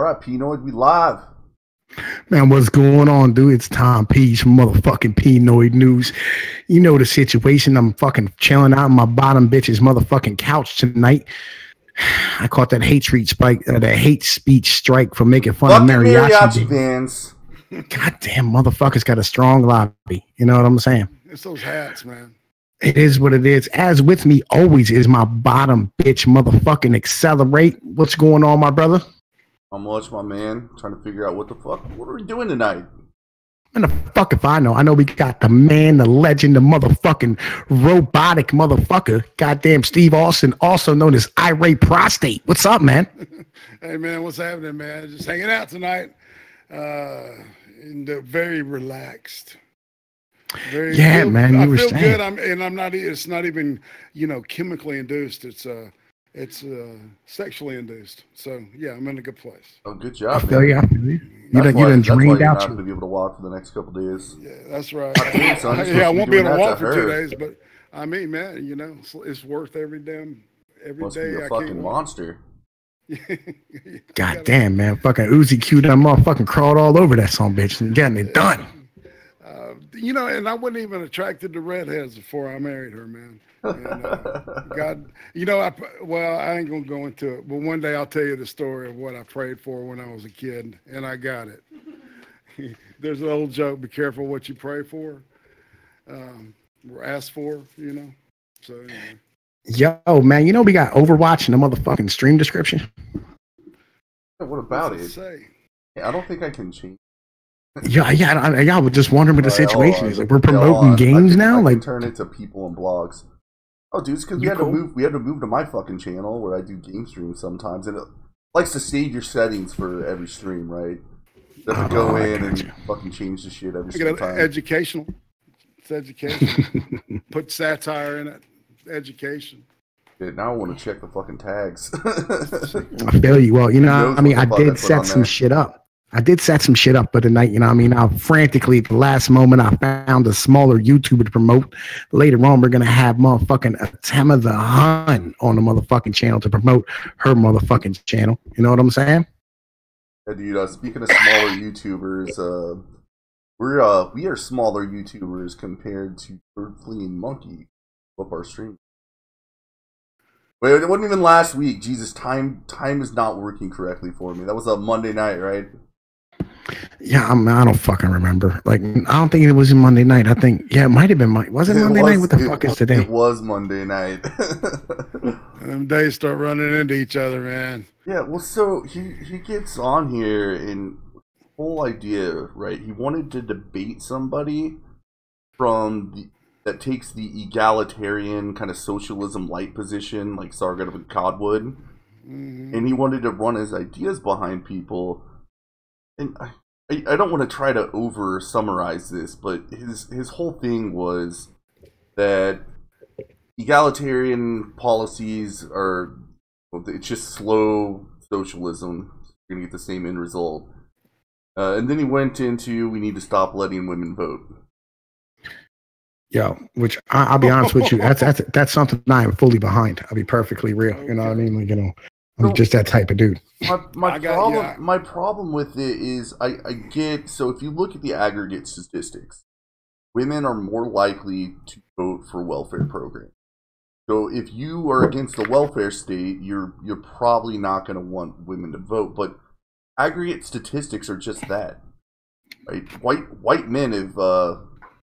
right, Pnoid, we live. Man, what's going on, dude? It's Tom P from motherfucking Pnoid News. You know the situation. I'm fucking chilling out on my bottom bitch's motherfucking couch tonight. I caught that hate speech strike for making fun of mariachi bands. Goddamn motherfuckers got a strong lobby. You know what I'm saying? It's those hats, man. It is what it is. As with me always is my bottom bitch motherfucking Accelerate. What's going on, my brother? How much, my man? Trying to figure out what are we doing tonight? And the fuck if I know. I know we got the man, the legend, the motherfucking robotic motherfucker. Goddamn Steve Austin, also known as Irate Prostate. What's up, man? Hey, man, what's happening, man? Just hanging out tonight. And very relaxed. Man. I feel good. I'm not. It's not even chemically induced. It's sexually induced. So yeah, I'm in a good place. Oh, good job. I feel you. You done drained out. You're not going to be able to walk for the next couple days. Yeah, that's right. I won't be able to walk for 2 days, but I mean, man, it's worth every day. Must be a fucking monster. God damn, man. Fucking Uzi Q done motherfucking crawled all over that son bitch and getting it done. And I wasn't even attracted to redheads before I married her, man. And, God, I ain't gonna go into it, but one day I'll tell you the story of what I prayed for when I was a kid, and I got it. There's an old joke: be careful what you pray for, or ask for. So anyway. Yo, man, we got Overwatch in the motherfucking stream description. What about it? Yeah, I don't think I can change. Yeah, I was just wondering what the situation is. Like, we're promoting games now. Like, turn it to people and blogs. Oh, dude, it's because we had to move to my fucking channel where I do game streams sometimes, and it likes to save your settings for every stream, right? You have to go in and fucking change the shit every single time. Educational. It's education. Put satire in it. Education. Yeah, now I want to check the fucking tags. I feel you. Well, I did set some shit up. But tonight, I frantically, at the last moment, I found a smaller YouTuber to promote. Later on, we're going to have motherfucking Ahtemma Thehun on the motherfucking channel to promote her motherfucking channel. You know what I'm saying? Yeah, dude, speaking of smaller YouTubers, we are smaller YouTubers compared to Bird Fleeing Monkey up our stream. Wait, it wasn't even last week. Jesus, time is not working correctly for me. That was a Monday night, right? Yeah, I don't fucking remember. Like, I don't think it was Monday night. I think, it might have been Monday. Was it Monday night? What the fuck is today? It was Monday night. Them days start running into each other, man. Yeah, well, so he gets on here and whole idea, right? He wanted to debate somebody that takes the egalitarian kind of socialism light position, like Sargon of Akkad, and he wanted to run his ideas behind people. And I don't want to try to over summarize this, but his whole thing was that egalitarian policies it's just slow socialism. You're gonna get the same end result. And then he went into, we need to stop letting women vote. Yo, which I'll be honest with you, that's something I am fully behind. I'll be perfectly real. You know what I mean? Like, I'm just that type of dude. My problem with it is I get, so if you look at the aggregate statistics, women are more likely to vote for welfare programs. So if you are against the welfare state, you're probably not going to want women to vote. But aggregate statistics are just that. Right? White men have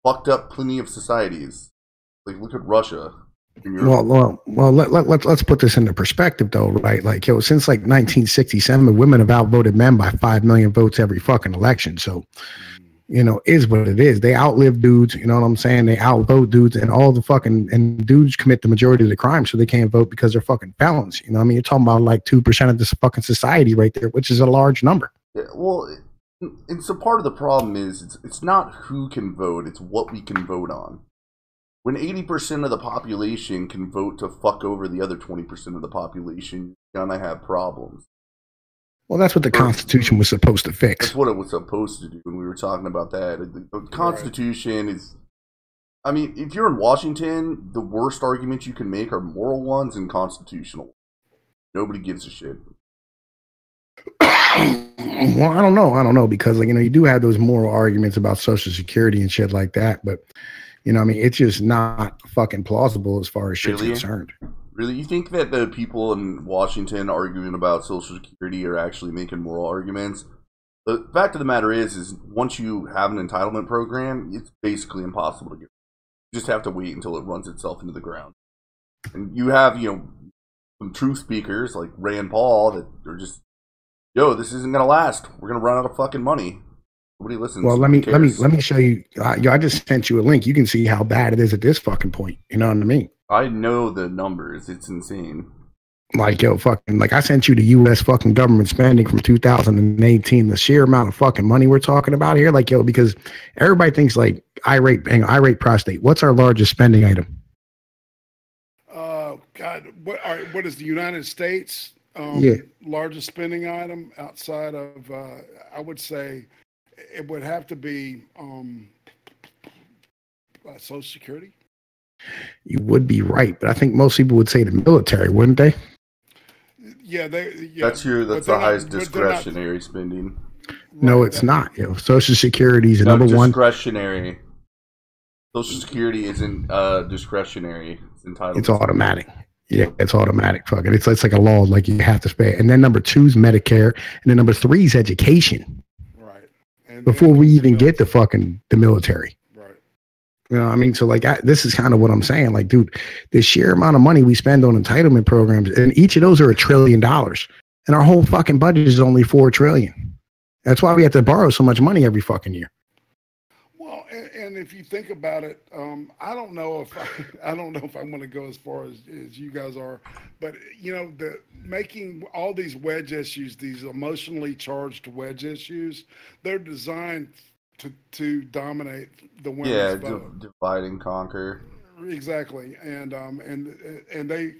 fucked up plenty of societies. Like, look at Russia. Well, let's put this into perspective, though, right? Like, since like 1967, women have outvoted men by 5 million votes every fucking election. So, is what it is. They outlive dudes. You know what I'm saying? They outvote dudes, and and dudes commit the majority of the crime, so they can't vote because they're fucking felons. You know what I mean? You're talking about like 2% of this fucking society right there, which is a large number. Yeah, well, and so part of the problem is it's not who can vote; it's what we can vote on. When 80% of the population can vote to fuck over the other 20% of the population, you're gonna have problems. Well, that's what the Constitution was supposed to fix. That's what it was supposed to do when we were talking about that. The Constitution is... I mean, if you're in Washington, the worst arguments you can make are moral ones and constitutional. Nobody gives a shit. Well, I don't know. I don't know because, like, you do have those moral arguments about Social Security and shit like that, but I mean, it's just not fucking plausible as far as shit's concerned. Really, you think that the people in Washington arguing about Social Security are actually making moral arguments? The fact of the matter is once you have an entitlement program, it's basically impossible to get. You just have to wait until it runs itself into the ground. And you have, some truth speakers like Rand Paul that are just, yo, this isn't gonna last. We're gonna run out of fucking money. Nobody listens. Well, let me show you. I just sent you a link. You can see how bad it is at this fucking point. You know what I mean? I know the numbers. It's insane. Like, yo, fucking, like I sent you the U.S. fucking government spending from 2018. The sheer amount of fucking money we're talking about here, like, yo, because everybody thinks like irate prostate. What's our largest spending item? God, what is the United States largest spending item outside of? I would say it would have to be Social Security. You would be right, but I think most people would say the military, wouldn't they? Yeah, that's the highest discretionary spending. No, it's not. Social Security is number one. Discretionary. Social Security isn't discretionary. It's entitled. It's automatic. Yeah, it's automatic. Fucking, it's like a law. Like you have to pay. And then number 2 is Medicare, and then number 3 is education. Right. Before we even get to fucking the military. Right. You know what I mean? So like, this is kind of what I'm saying. Like, dude, the sheer amount of money we spend on entitlement programs, and each of those are $1 trillion, and our whole fucking budget is only $4 trillion. That's why we have to borrow so much money every fucking year. Well, and if you think about it, I don't know if I want to go as far as you guys are, but making all these wedge issues, these emotionally charged wedge issues, they're designed to dominate the women's vote. Divide and conquer. Exactly, and they,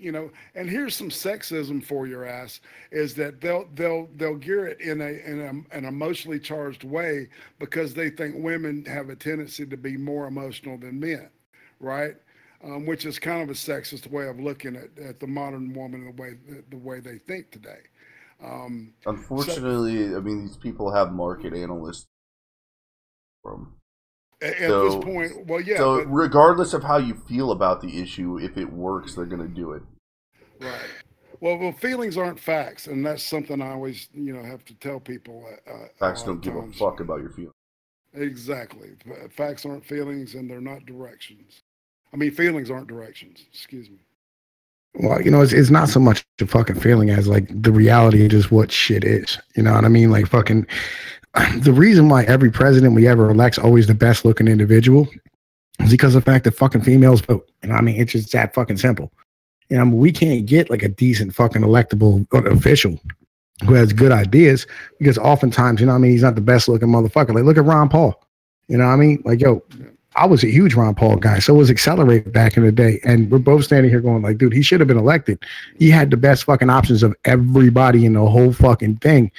and here's some sexism for your ass, is that they'll gear it in an emotionally charged way because they think women have a tendency to be more emotional than men, right? Which is kind of a sexist way of looking at the modern woman the way they think today. Unfortunately, I mean, these people have market analysts from. At this point, well, yeah. So regardless of how you feel about the issue, if it works, they're going to do it. Right. Well, feelings aren't facts, and that's something I always, have to tell people. Facts don't give a fuck about your feelings. Exactly. Facts aren't feelings, and they're not directions. I mean, feelings aren't directions. Excuse me. Well, it's not so much a fucking feeling as like the reality of just what shit is. You know what I mean? Like fucking. The reason why every president we ever elect's always the best looking individual is because of the fact that fucking females vote. I mean, it's just that fucking simple. We can't get like a decent fucking electable official who has good ideas because oftentimes, he's not the best looking motherfucker. Like, look at Ron Paul. You know what I mean? Like, yo, I was a huge Ron Paul guy. So was Accelerate back in the day. And we're both standing here going like, dude, he should have been elected. He had the best fucking options of everybody in the whole fucking thing.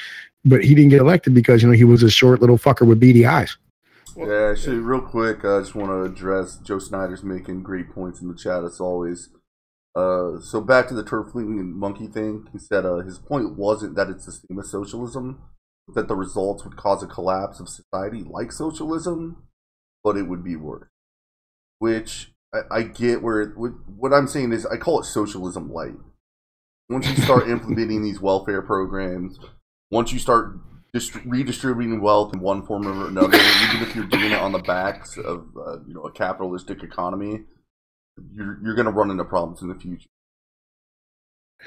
But he didn't get elected because, he was a short little fucker with beady eyes. Yeah, actually, real quick, I just want to address Joe Snyder's making great points in the chat, as always. So back to the turf-flinging monkey thing. He said his point wasn't that it's the same as socialism, that the results would cause a collapse of society like socialism, but it would be worse. Which I get what I'm saying is I call it socialism light. Once you start implementing these welfare programs, once you start redistributing wealth in one form or another, even if you're doing it on the backs of a capitalistic economy, you're going to run into problems in the future.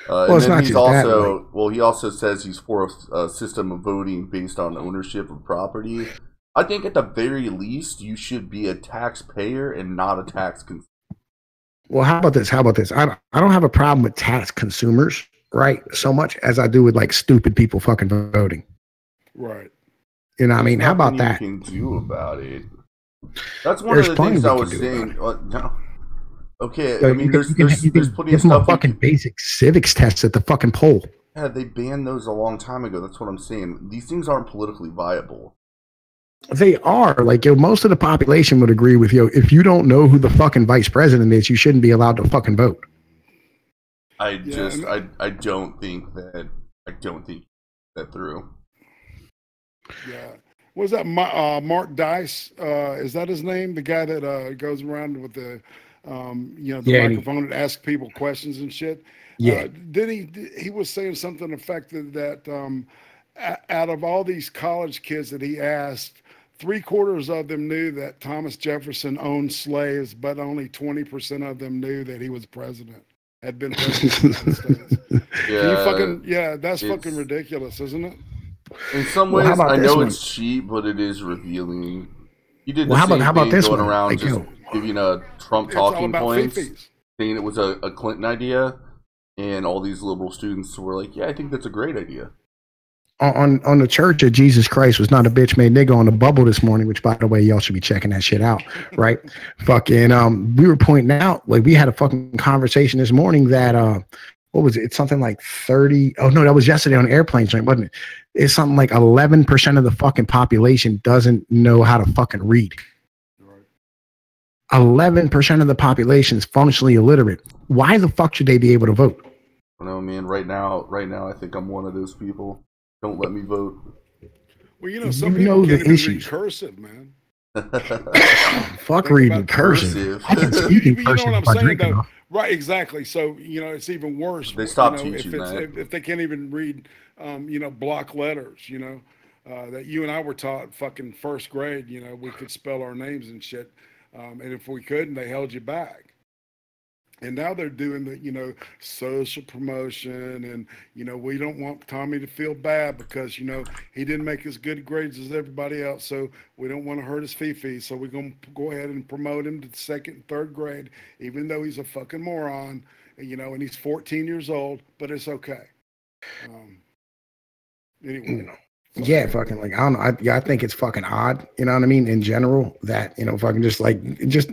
Well, it's not just that. Well, he also says he's for a system of voting based on ownership of property. I think at the very least you should be a taxpayer and not a tax consumer. Well, how about this? I don't have a problem with tax consumers. Right, so much as I do with like stupid people fucking voting. Right. I mean, how about that? You can do about it. That's one of the things I was saying. No. Okay, so I mean, there's plenty of stuff. Fucking basic civics tests at the fucking poll. Yeah, they banned those a long time ago. That's what I'm saying. These things aren't politically viable. They are. Like, most of the population would agree with you. If you don't know who the fucking vice president is, you shouldn't be allowed to fucking vote. I don't think that through. Yeah. Was that Mark Dice? Is that his name? The guy that goes around with the, you know, the microphone and asks people questions and shit. Yeah. He was saying something to the effect that out of all these college kids that he asked, 3/4 of them knew that Thomas Jefferson owned slaves, but only 20% of them knew that he was president. Had been president of the United States. Yeah, that's fucking ridiculous, isn't it? In some ways, I know it's cheap, but it is revealing. He did the same thing going around just giving Trump talking points, saying it was a Clinton idea, and all these liberal students were like, yeah, I think that's a great idea. On the Church of Jesus Christ was not a bitch made nigga on the bubble this morning, which by the way, y'all should be checking that shit out, right? Fucking we were pointing out, like, we had a fucking conversation this morning that what was it? It's something like 30. Oh no, that was yesterday on airplanes, wasn't it? It's something like 11% of the fucking population doesn't know how to fucking read. 11% of the population is functionally illiterate. Why the fuck should they be able to vote? I know, man. Right now, I think I'm one of those people. Don't let me vote. Well, you know, some people can't even read cursive, man. Fuck reading cursive. I can speak in cursive. You know what I'm saying, though? Right, exactly. So, you know, it's even worse. They stopped teaching that. If they can't even read, you know, block letters, you know, that you and I were taught fucking first grade, you know, we could spell our names and shit. And if we couldn't, they held you back. And now they're doing the, you know, social promotion, and, you know, we don't want Tommy to feel bad because, you know, he didn't make as good grades as everybody else, so we don't want to hurt his fifi, so we're going to go ahead and promote him to the 2nd and 3rd grade, even though he's a fucking moron, you know, and he's 14 years old, but it's okay. Anyway. Yeah, fucking, like, I don't know. I think it's fucking odd, you know what I mean, in general, that, you know, fucking just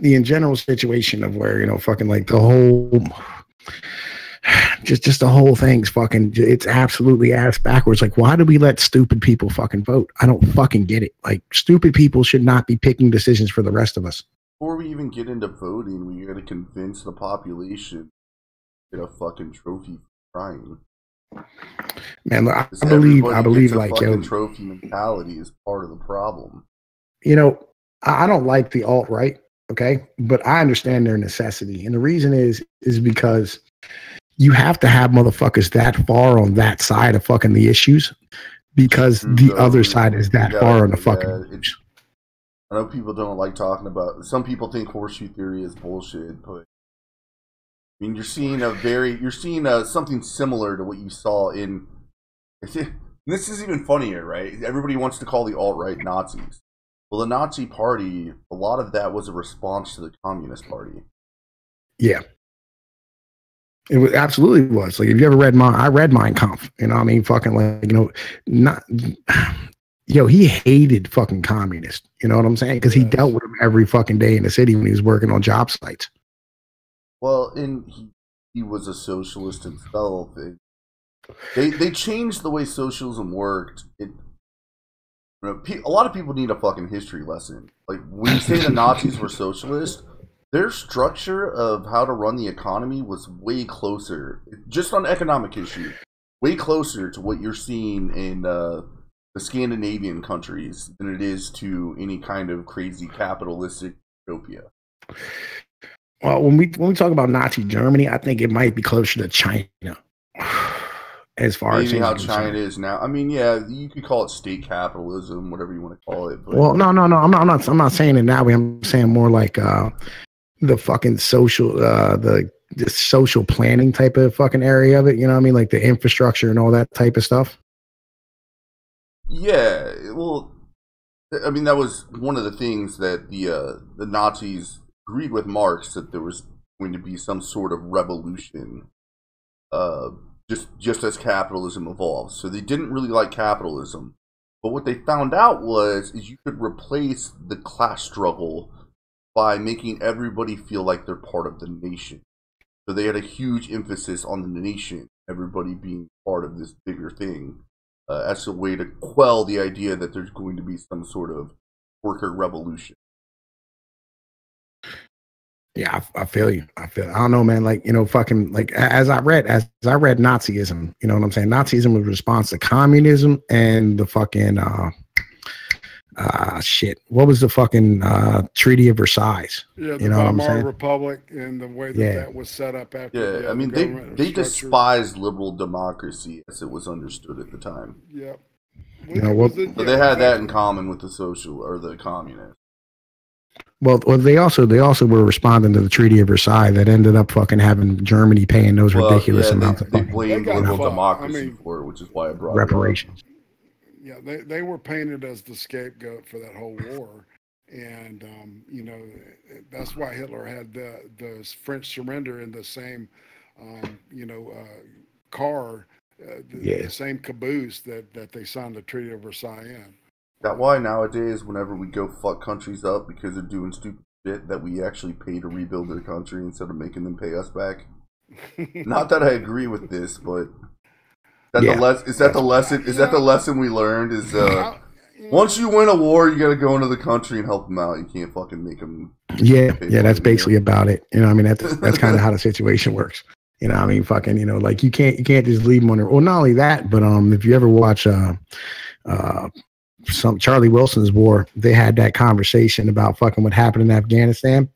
the in general situation of where, you know, fucking, like, the whole, just the whole thing's fucking, it's absolutely ass backwards. Like, why do we let stupid people fucking vote? I don't fucking get it. Like, stupid people should not be picking decisions for the rest of us. Before we even get into voting, we gotta convince the population to get a fucking trophy for crying. Man, I believe like, yo, trophy mentality is part of the problem. You know, I don't like the alt-right, okay, but I understand their necessity, and the reason is because you have to have motherfuckers that far on that side of fucking the issues, because the other side is that far on the fucking. I know people don't like talking about. Some people think horseshoe theory is bullshit, but I mean, you're seeing something similar to what you saw in. This is even funnier, right? Everybody wants to call the alt-right Nazis. Well, the Nazi Party, a lot of that was a response to the Communist Party. Yeah, it was, absolutely was. Like, if you ever read I read Mein Kampf. You know what I mean? Fucking, like, you know, not. Yo, he hated fucking communists. You know what I'm saying? Because he dealt with them every fucking day in the city when he was working on job sites. Well, and he was a socialist himself. They changed the way socialism worked. A lot of people need a fucking history lesson. Like, when you say the Nazis were socialist, their structure of how to run the economy was way closer, just on economic issue, way closer to what you're seeing in the Scandinavian countries than it is to any kind of crazy capitalistic utopia. Well, when we talk about Nazi Germany, I think it might be closer to China. As far as how China is now. I mean, yeah, you could call it state capitalism, whatever you want to call it. But. Well, no, I'm not saying it that way. I'm saying more like the fucking social, the social planning type of fucking area of it. You know what I mean? Like the infrastructure and all that type of stuff. Yeah, well, I mean, that was one of the things that the Nazis agreed with Marx, that there was going to be some sort of revolution, just as capitalism evolves. So they didn't really like capitalism, but what they found out is you could replace the class struggle by making everybody feel like they're part of the nation. So they had a huge emphasis on the nation, everybody being part of this bigger thing, as a way to quell the idea that there's going to be some sort of worker revolution. Yeah, I feel you. I don't know, man. Like, you know, fucking, like, as I read Nazism, you know what I'm saying? Nazism was a response to communism and the fucking shit. What was the fucking Treaty of Versailles? Yeah, the you know what I'm Weimar saying? Republic and the way that that was set up after. Yeah, I mean they despised liberal democracy as it was understood at the time. Yeah, but they had that in common with the social or the communists. Well, they also were responding to the Treaty of Versailles that ended up fucking having Germany paying those ridiculous amounts of they blamed liberal democracy for it, which is why I brought reparations. Yeah, they were painted as the scapegoat for that whole war, and you know, that's why Hitler had the French surrender in the same car, the same caboose that they signed the Treaty of Versailles in. That's why nowadays, whenever we go fuck countries up because they're doing stupid shit, that we actually pay to rebuild their country instead of making them pay us back. Not that I agree with this, but is that the lesson we learned? Is once you win a war, you got to go into the country and help them out. You can't fucking make them. Yeah, that's basically about it. You know, I mean, that's kind of how the situation works. You know, I mean, fucking, you know, like you can't just leave them on there. Well, not only that, but if you ever watch some Charlie Wilson's War, they had that conversation about fucking what happened in Afghanistan.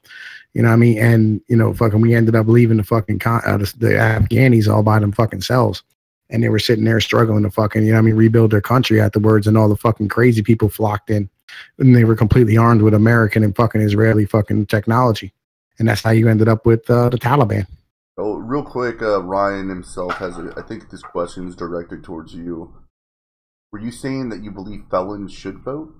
You know what I mean? And, you know, fucking we ended up leaving the fucking the Afghanis all by them fucking selves. And they were sitting there struggling to fucking, you know what I mean, rebuild their country afterwards. And all the fucking crazy people flocked in. And they were completely armed with American and fucking Israeli fucking technology. And that's how you ended up with the Taliban. Oh, real quick, Ryan himself has I think this question is directed towards you. Were you saying that you believe felons should vote?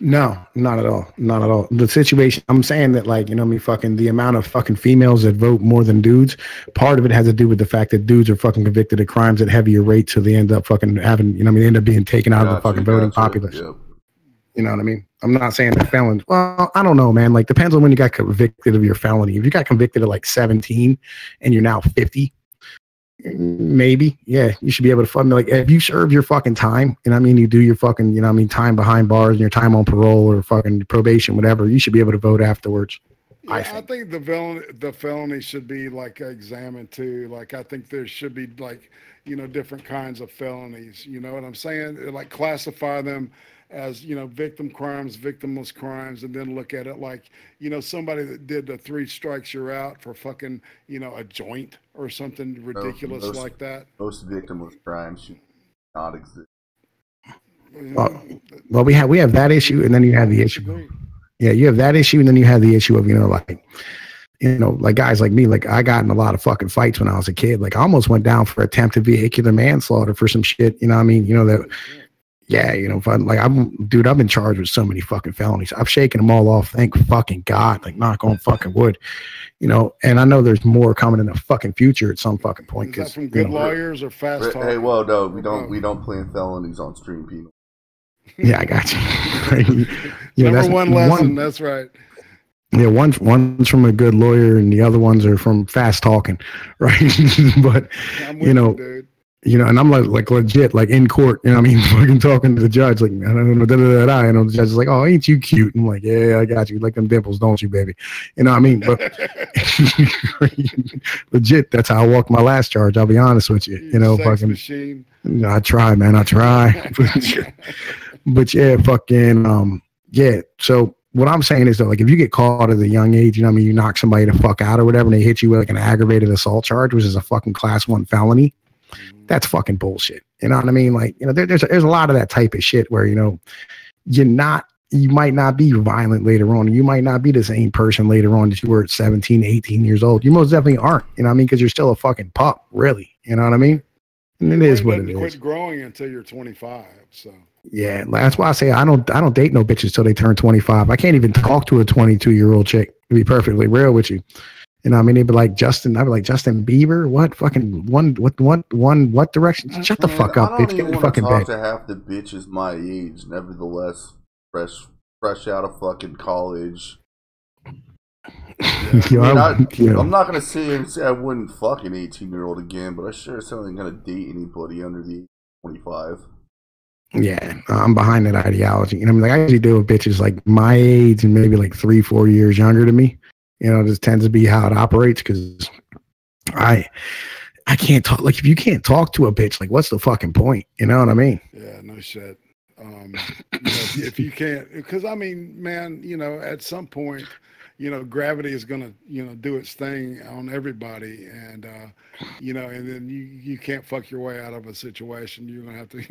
No, not at all. Not at all. The situation, I'm saying that, like, you know, fucking the amount of fucking females that vote more than dudes, part of it has to do with the fact that dudes are fucking convicted of crimes at heavier rates, so they end up fucking having, you know, they end up being taken out of the fucking voting populace. Yep. You know what I mean? I'm not saying that felons, well, I don't know, man. Like, depends on when you got convicted of your felony. If you got convicted at like 17 and you're now 50, maybe, yeah, you should be able to fund, like, if you serve your fucking time, and I mean, you do your fucking, you know, I mean, time behind bars and your time on parole or fucking probation, whatever, you should be able to vote afterwards. Yeah, I think the felony should be like examined too. Like, I think there should be, like, you know, different kinds of felonies. You know what I'm saying? Like, classify them as, you know, victim crimes, victimless crimes, and then look at it like, you know, somebody that did the 3 strikes you're out for fucking, you know, a joint or something ridiculous like that. Most victimless crimes should not exist. Well, we have that issue, and then you have the issue. Yeah, you have that issue, and then you have the issue of, you know, like, you know, like guys like me, like I got in a lot of fucking fights when I was a kid. Like, I almost went down for attempted vehicular manslaughter for some shit. You know what I mean? You know that. Yeah, you know, I've been charged with so many fucking felonies. I've shaken them all off. Thank fucking God. Like, knock on fucking wood. You know, and I know there's more coming in the fucking future at some fucking point. Is that from good lawyers or fast talk? Hey, well, no, we don't plan felonies on stream, people. Yeah, I got you. Yeah, number one lesson. That's right. Yeah, one's from a good lawyer, and the other ones are from fast talking, right? But you know. Dude. You know, and I'm like legit, like in court, you know what I mean? Fucking talking to the judge, like, I don't know, you know, the judge is like, oh, ain't you cute? And I'm like, yeah, I got you. Like them dimples, don't you, baby? You know what I mean? But legit, that's how I walked my last charge. I'll be honest with you. You know, fucking machine. You know, I try, man. I try. But yeah, fucking, yeah. So what I'm saying is that, like, if you get caught at a young age, you know what I mean? You knock somebody the fuck out or whatever, and they hit you with like an aggravated assault charge, which is a fucking class 1 felony. That's fucking bullshit. You know what I mean? Like, you know, there's a lot of that type of shit where, you know, you might not be violent later on. You might not be the same person later on that you were at 17, 18 years old. You most definitely aren't. You know what I mean? Because you're still a fucking pup, really. You know what I mean? And it is what it is. Quit growing until you're 25. So yeah, that's why I say I don't date no bitches till they turn 25. I can't even talk to a 22-year-old chick, to be perfectly real with you. You know, I mean, they'd be like Justin. I'd be like, Justin Bieber. What fucking what direction? Shut the fuck up, bitch. Get in the fucking bed. I don't even want to talk to half the bitches my age. Nevertheless, fresh out of fucking college. Yeah. I'm not gonna say I wouldn't fuck an 18-year-old again, but I sure as hell ain't gonna date anybody under the age of 25. Yeah, I'm behind that ideology. And I'm like, I usually deal with bitches like my age and maybe like 3-4 years younger than me. You know, this tends to be how it operates, because I can't talk. Like, if you can't talk to a bitch, like, what's the fucking point? You know what I mean? Yeah, no shit. If you can't, because I mean, man, at some point, gravity is gonna, do its thing on everybody, and and then you can't fuck your way out of a situation. You're gonna have to,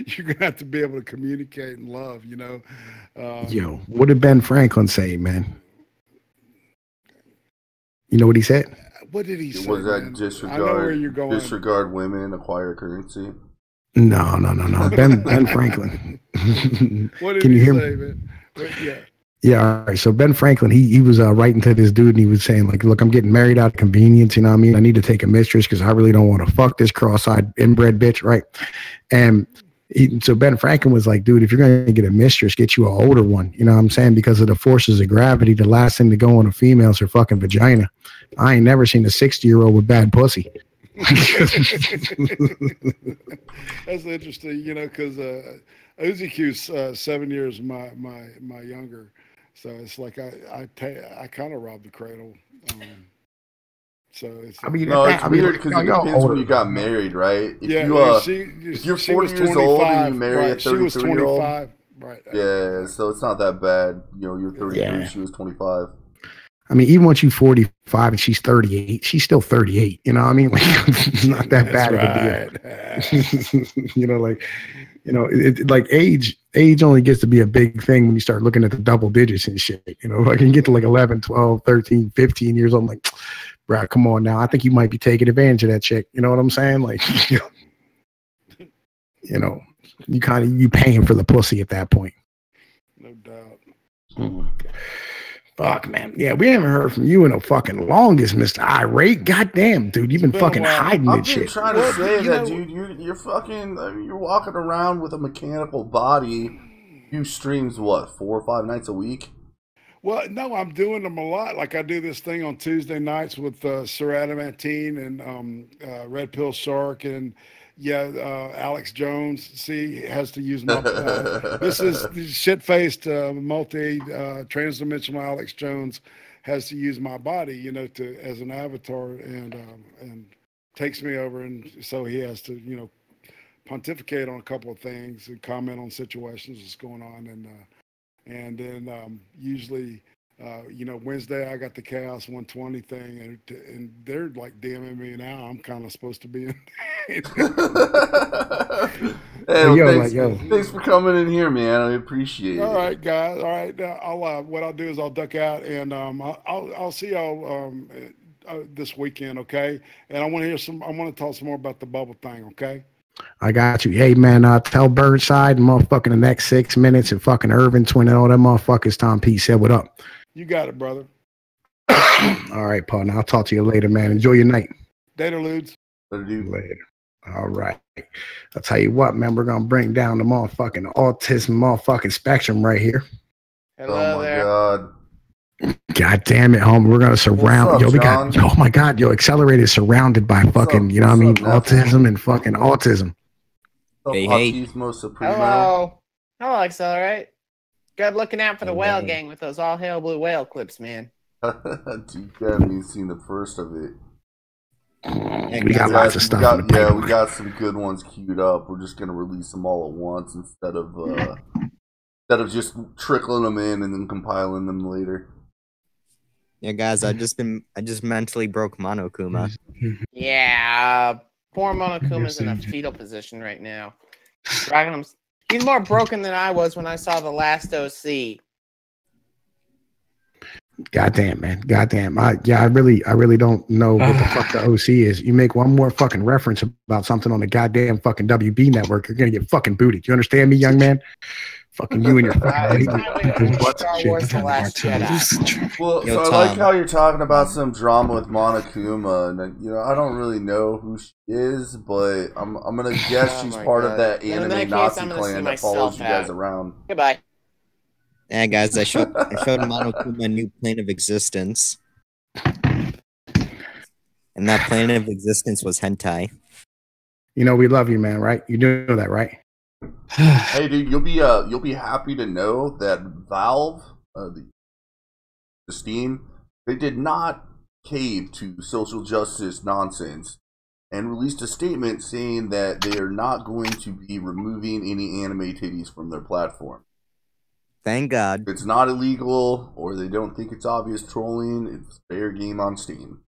you're gonna have to be able to communicate and love. Yo, what did Ben Franklin say, man? You know what he said? What did he say? Was that man? disregard? I know where you're going. Disregard women, acquire currency. No. Ben Franklin. What did he say, man? Yeah. Yeah, all right. So Ben Franklin, he was writing to this dude, and he was saying, like, look, I'm getting married out of convenience, you know what I mean? I need to take a mistress because I really don't want to fuck this cross-eyed inbred bitch, right? And so Ben Franklin was like, dude, if you're going to get a mistress, get you an older one, you know what I'm saying? Because of the forces of gravity, the last thing to go on a female is her fucking vagina. I ain't never seen a 60-year-old with bad pussy. That's interesting, because Uzi Q's 7 years my younger. So it's like I kind of robbed the cradle. So it's weird because it depends when you got married, right? If you're 40 years old and you marry a 33-year-old, right? Yeah, so it's not that bad. You're 33, she was 25. I mean, even once you're 45 and she's 38, she's still 38. You know what I mean? Like, it's not that bad of a deal. Like age only gets to be a big thing when you start looking at the double digits and shit. If I can get to like 11, 12, 13, 15 years old, I'm like, bro, come on now. I think you might be taking advantage of that chick. You know what I'm saying? Like, you paying for the pussy at that point. No doubt. Mm-hmm. Fuck, man. Yeah, we haven't heard from you in the fucking longest, Mr. Irate. Goddamn, dude, you've been fucking hiding this shit. I'm trying to say that, dude. You're fucking. You're walking around with a mechanical body. You streams what, 4 or 5 nights a week? Well, no, I'm doing them a lot. Like I do this thing on Tuesday nights with Sir Adamantine and Red Pill Shark and. Yeah, Alex Jones. See, has to use my. This is shit-faced, multi-transdimensional Alex Jones has to use my body, to as an avatar, and takes me over, and so he has to, pontificate on a couple of things and comment on situations that's going on, and then usually. Wednesday I got the Chaos 120 thing, and they're like DMing me now. I'm kind of supposed to be in. Thanks for coming in here, man. I appreciate it. All right, guys. All right, what I'll do is I'll duck out, and I'll see y'all this weekend, okay? And I want to talk some more about the bubble thing, okay? I got you. Hey, man, tell Birdside and motherfucking the next 6 minutes and fucking Irvin Twin and all them motherfuckers. Tom P said, what up? You got it, brother. All right, partner. I'll talk to you later, man. Enjoy your night. Later. Later. All right. I'll tell you what, man. We're going to bring down the motherfucking autism motherfucking spectrum right here. Hello there. God. God damn it, homie. We're going to surround. Oh my God. Accelerator is surrounded by fucking, autism and fucking autism. Hey. Hello, Accelerate. Good looking out for the whale gang with those all hail blue whale clips, man. Dude, you haven't seen the first of it. We got lots of stuff. We got some good ones queued up. We're just gonna release them all at once instead of just trickling them in and then compiling them later. Yeah, guys, I just mentally broke Monokuma. Yeah, poor Monokuma's in a fetal position right now. Dragging him. He's more broken than I was when I saw the last OC. Goddamn, man. Goddamn. I really don't know what the fuck the OC is. You make one more fucking reference about something on the goddamn fucking WB network, you're gonna get fucking booted. You understand me, young man? Fucking you and your fucking Well, so I like how you're talking about some drama with Monokuma, and I don't really know who she is, but I'm gonna guess she's part of that anime Nazi clan that follows you guys around. Goodbye. Yeah, guys, I showed Monokuma a new plane of existence, and that plane of existence was hentai. We love you, man. Right? You do know that, right? Hey, dude, you'll be happy to know that Valve, the Steam, they did not cave to social justice nonsense and released a statement saying that they are not going to be removing any anime titties from their platform. Thank God. It's not illegal, or they don't think it's obvious trolling. It's fair game on Steam.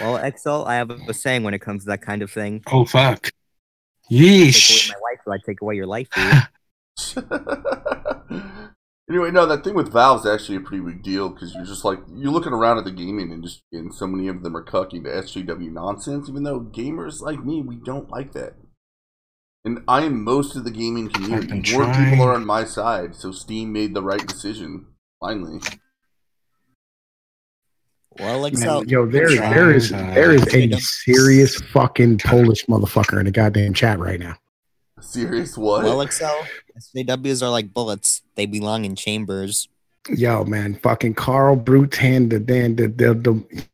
Well, XL, I have a saying when it comes to that kind of thing. Oh, fuck. Take Yeesh. away my life, so I take away your life, dude. Anyway, no, that thing with Valve's actually a pretty big deal, because you're just like, you're looking around at the gaming industry, and so many of them are cucking the SJW nonsense, even though gamers like me, we don't like that. And I am most of the gaming community. More people are on my side, so Steam made the right decision, finally. Well, like, Man, yo, there is a serious fucking Polish motherfucker in the goddamn chat right now. Serious what? Well, Excel, SJWs are like bullets. They belong in chambers. Yo, man, fucking Carl Brutan,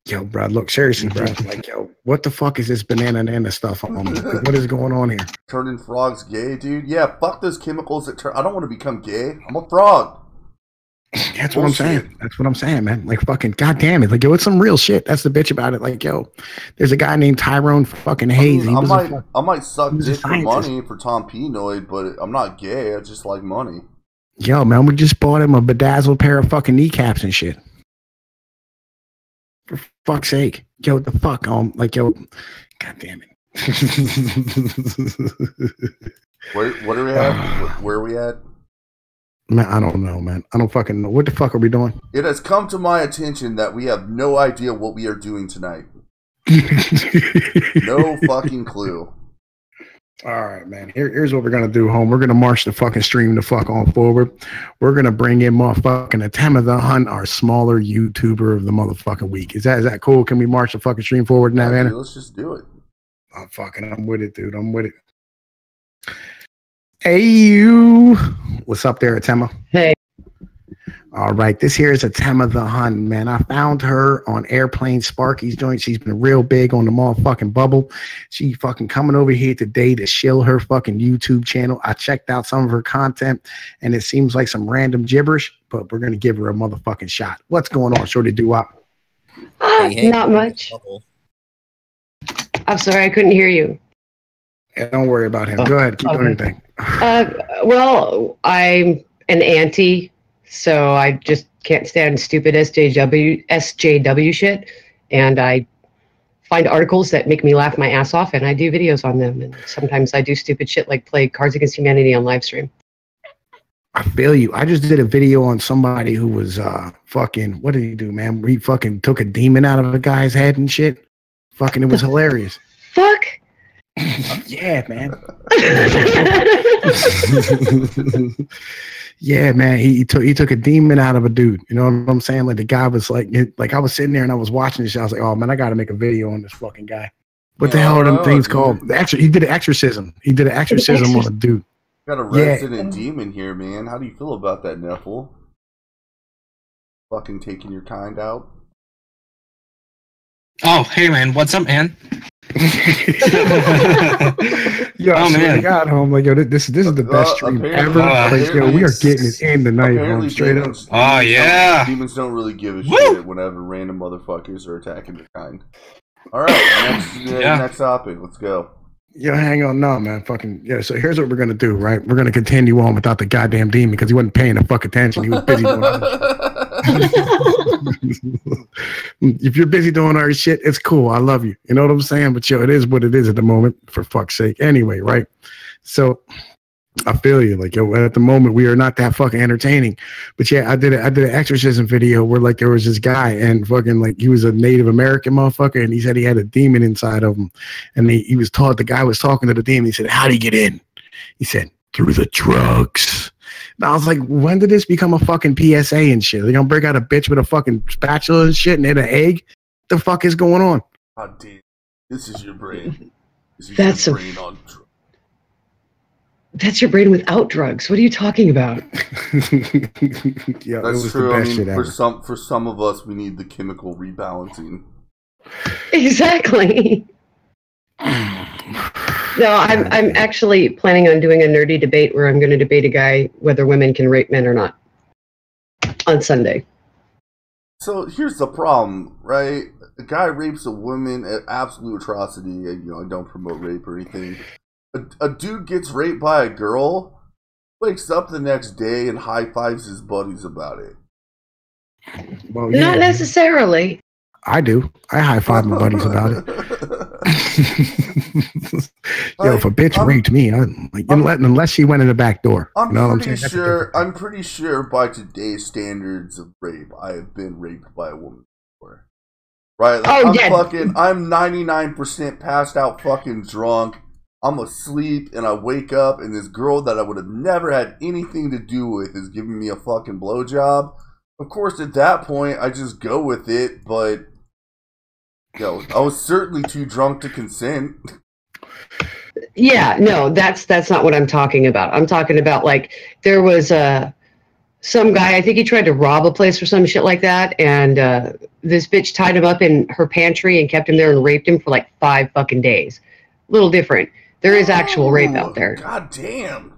yo, bro, look, seriously, bro, like, yo, what the fuck is this banana stuff on? Like, what is going on here? Turning frogs gay, dude? Yeah, fuck those chemicals that turn. I don't want to become gay. I'm a frog. That's what I'm saying. That's what I'm saying, man. Like, fucking, goddamn it. Like, yo, it's some real shit. That's the bitch about it. Like, yo, there's a guy named Tyrone fucking Hayes. I might suck dick for money for Tom Pnoid, but I'm not gay. I just like money. Yo, man, we just bought him a bedazzled pair of fucking kneecaps and shit. For fuck's sake. Yo, the fuck? Like, yo, goddamn it. What are we at? Where are we at? Man, I don't know, man. I don't fucking know. What the fuck are we doing? It has come to my attention that we have no idea what we are doing tonight. No fucking clue. All right, man. Here's what we're gonna do, home. We're gonna march the fucking stream the fuck on forward. We're gonna bring in motherfucking Ahtemma the Hunt, our smaller YouTuber of the motherfucking week. Is that cool? Can we march the fucking stream forward in that manner? Let's just do it. I'm with it, dude. I'm with it. Hey, you. What's up there, Ahtemma? Hey. All right, this here is Ahtemma the Hunt, man. I found her on Airplane Sparky's joint. She's been real big on the motherfucking bubble. She fucking coming over here today to shill her fucking YouTube channel. I checked out some of her content, and it seems like some random gibberish, but we're going to give her a motherfucking shot. What's going on, Shorty Doo-Wop? Not much. I'm sorry, I couldn't hear you. Yeah, don't worry about him. Go ahead. Keep doing your thing. Well, I'm an auntie. So I just can't stand stupid SJW shit, and I find articles that make me laugh my ass off, and I do videos on them. And sometimes I do stupid shit like play Cards Against Humanity on live stream. I feel you. I just did a video on somebody who was fucking. What did he do, man? He fucking took a demon out of a guy's head and shit. Fucking, it was hilarious. Fuck. Yeah, man. Yeah, man. He took a demon out of a dude. You know what I'm saying? Like, the guy was like I was sitting there and I was watching this shit. I was like, oh man, I got to make a video on this fucking guy. What the hell are them things called? He did an exorcism. He did an exorcism on a dude. Got a resident demon here, man. How do you feel about that, Neffel? Fucking taking your kind out. Oh, hey man, what's up, man? Yo, oh man, God, home, like, yo, this is the best stream ever. Like, yo, we are getting it in tonight, home, straight up. Oh yeah, demons don't really give a shit whenever random motherfuckers are attacking their kind. All right, next topic. Let's go. Yo, hang on, no, man, fucking yeah. So here's what we're gonna do, right? We're gonna continue on without the goddamn demon because he wasn't paying the fuck attention. He was busy doing if you're busy doing our shit, it's cool. I love you. You know what I'm saying? But yo, it is what it is at the moment, for fuck's sake. Anyway, right? So I feel you. Like, yo, at the moment we are not that fucking entertaining. But yeah, I did an exorcism video where like there was this guy and fucking like he was a Native American motherfucker and he said he had a demon inside of him. And he was taught, the guy was talking to the demon. He said, how'd he get in? He said, through the drugs. And I was like, when did this become a fucking PSA and shit? They're gonna break out a bitch with a fucking spatula and shit and hit an egg? What the fuck is going on? God damn. This is your brain. That's your brain on drugs. That's your brain without drugs. What are you talking about? Yeah, that's true. I mean, for some of us, we need the chemical rebalancing. Exactly. No, I'm actually planning on doing a nerdy debate where I'm going to debate a guy whether women can rape men or not on Sunday. So here's the problem, right? a guy rapes a woman, an absolute atrocity. You know, I don't promote rape or anything. A dude gets raped by a girl, wakes up the next day and high fives his buddies about it. Well, Not necessarily. I do. I high five my buddies about it. Yo, if a bitch raped me, unless she went in the back door. I'm pretty sure by today's standards of rape, I have been raped by a woman before. Right? Like, I'm 99% passed out, fucking drunk. I'm asleep, and I wake up, and this girl that I would have never had anything to do with is giving me a fucking blowjob. Of course, at that point, I just go with it, but I was certainly too drunk to consent. Yeah, no, that's not what I'm talking about. I'm talking about, like, there was some guy, I think he tried to rob a place or some shit like that, and this bitch tied him up in her pantry and kept him there and raped him for like 5 fucking days. A little different. There is actual rape out there. God damn.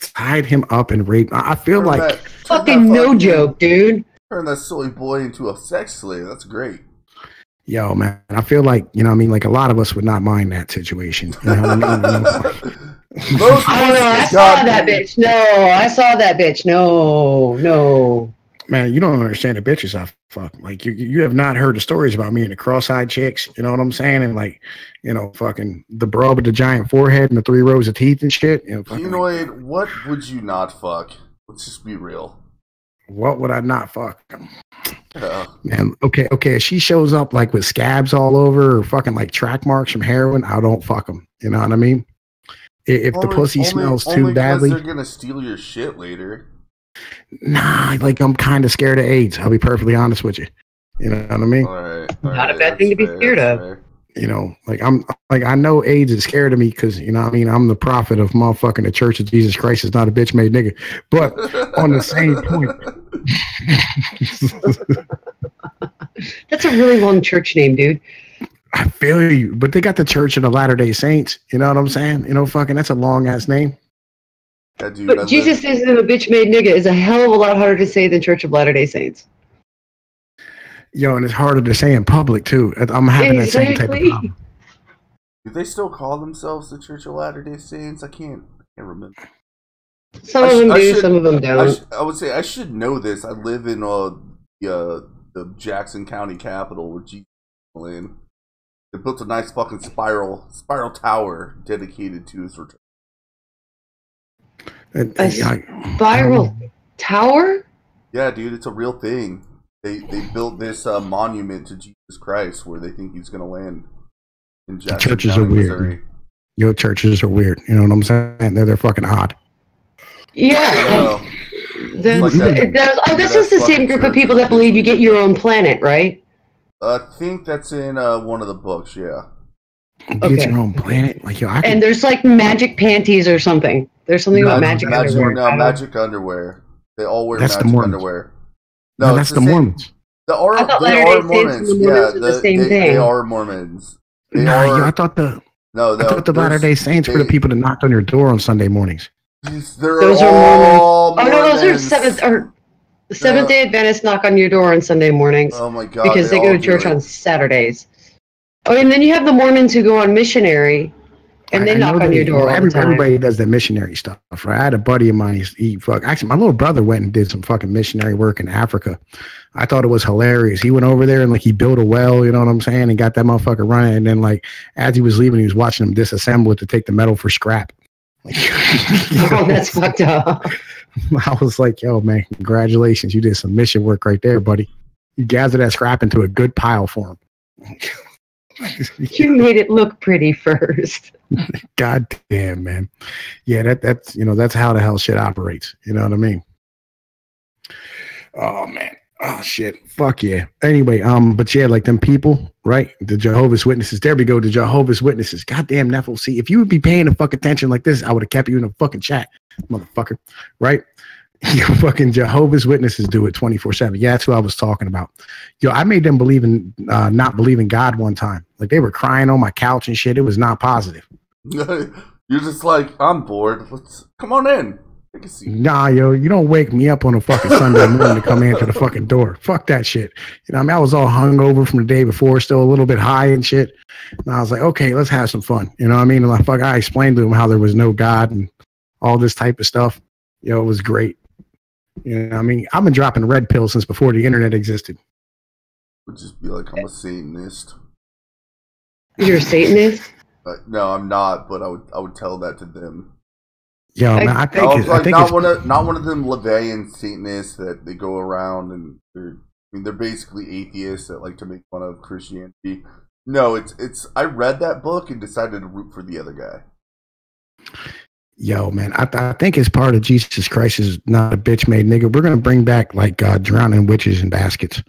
Tied him up and raped. I feel like fucking no joke, dude. Turn that silly boy into a sex slave. That's great. Yo, man, I feel like, you know what I mean? Like, a lot of us would not mind that situation. You know what I mean? I saw that bitch. No, I saw that bitch. No. Man, you don't understand the bitches I fuck. Like, you have not heard the stories about me and the cross-eyed chicks. You know what I'm saying? And, like, you know, fucking the bro with the giant forehead and the 3 rows of teeth and shit. You know, Pnoid, what would you not fuck? Let's just be real. What would I not fuck? Man, okay. If she shows up like with scabs all over or fucking like track marks from heroin, I don't fuck them. You know what I mean? If the pussy smells too badly, they're gonna steal your shit later. Nah, like I'm kind of scared of AIDS. I'll be perfectly honest with you. You know what I mean? All right, not a bad thing to be scared of. Fair. You know, like I know AIDS is scared of me because, you know what I mean, I'm the prophet of motherfucking the Church of Jesus Christ is not a bitch made nigga. But on the same point. That's a really long church name, dude. I feel you. But they got the Church of the Latter-day Saints. You know what I'm saying? You know, fucking that's a long ass name. Yeah, dude, but Jesus says a bitch made nigga is a hell of a lot harder to say than Church of Latter-day Saints. Yo, and it's harder to say in public too. I'm having that same type of problem. Do they still call themselves the Church of Latter-day Saints? I can't remember. Some of them do, some of them don't. I would say I should know this. I live in the Jackson County capital where Jesus is in. They built a nice fucking spiral tower dedicated to his return. A spiral tower? Yeah, dude, it's a real thing. They built this monument to Jesus Christ where they think he's going to land in Jackson churches County, are weird. Missouri. Your churches are weird. You know what I'm saying? They're fucking odd. Yeah. This is the same group of people that believe you get your own planet, right? I think that's in one of the books, yeah. You get your own planet? Like, yo, and there's like magic panties or something. There's something about magic underwear. No, magic underwear. They all wear magic underwear. No, that's the Mormons. They are Mormons. Yeah, the same thing. They are Mormons. I thought the Latter-day Saints were the people that knocked on your door on Sunday mornings. Those are Mormons. Oh no, those are Seventh-day Adventists knock on your door on Sunday mornings. Oh my god! Because they go to church on Saturdays. Oh, and then you have the Mormons who go on missionary. And they knock on your door all the time. Everybody does that missionary stuff, right? I had a buddy of mine, actually, my little brother went and did some fucking missionary work in Africa. I thought it was hilarious. He went over there and, like, he built a well, you know what I'm saying, and got that motherfucker running. And then, like, as he was leaving, he was watching them disassemble it to take the metal for scrap. Like, oh, that's fucked up. I was like, yo, man, congratulations. You did some mission work right there, buddy. You gathered that scrap into a good pile for him. You made it look pretty first. God damn, man. Yeah, that's that's how the hell shit operates. You know what I mean? Oh man. Oh shit. Fuck yeah. Anyway, but yeah, like them people, right? The Jehovah's Witnesses. There we go. The Jehovah's Witnesses. Goddamn Neffel. See, if you would be paying the fuck attention like this, I would have kept you in the fucking chat, motherfucker. Right? Your fucking Jehovah's Witnesses do it 24/7. Yeah, that's who I was talking about. Yo, I made them believe in not believe in God one time. Like, they were crying on my couch and shit. It was not positive. You're just like, I'm bored. Come on in. I can see. Nah, yo, you don't wake me up on a fucking Sunday morning to come answer the fucking door. Fuck that shit. You know, I mean, I was all hungover from the day before, still a little bit high and shit. And I was like, okay, let's have some fun. You know what I mean? And I explained to him how there was no God and all this type of stuff. Yo, it was great. You know what I mean? I've been dropping red pills since before the internet existed. Would just be like, I'm a Satanist. You're a Satanist? No, I'm not, but I would tell that to them. Yo, man, I think not one of them Levian Satanists that they go around and they're basically atheists that like to make fun of Christianity. No, it's I read that book and decided to root for the other guy. Yo, man, I think as part of Jesus Christ is not a bitch made nigga, we're gonna bring back like drowning witches in baskets.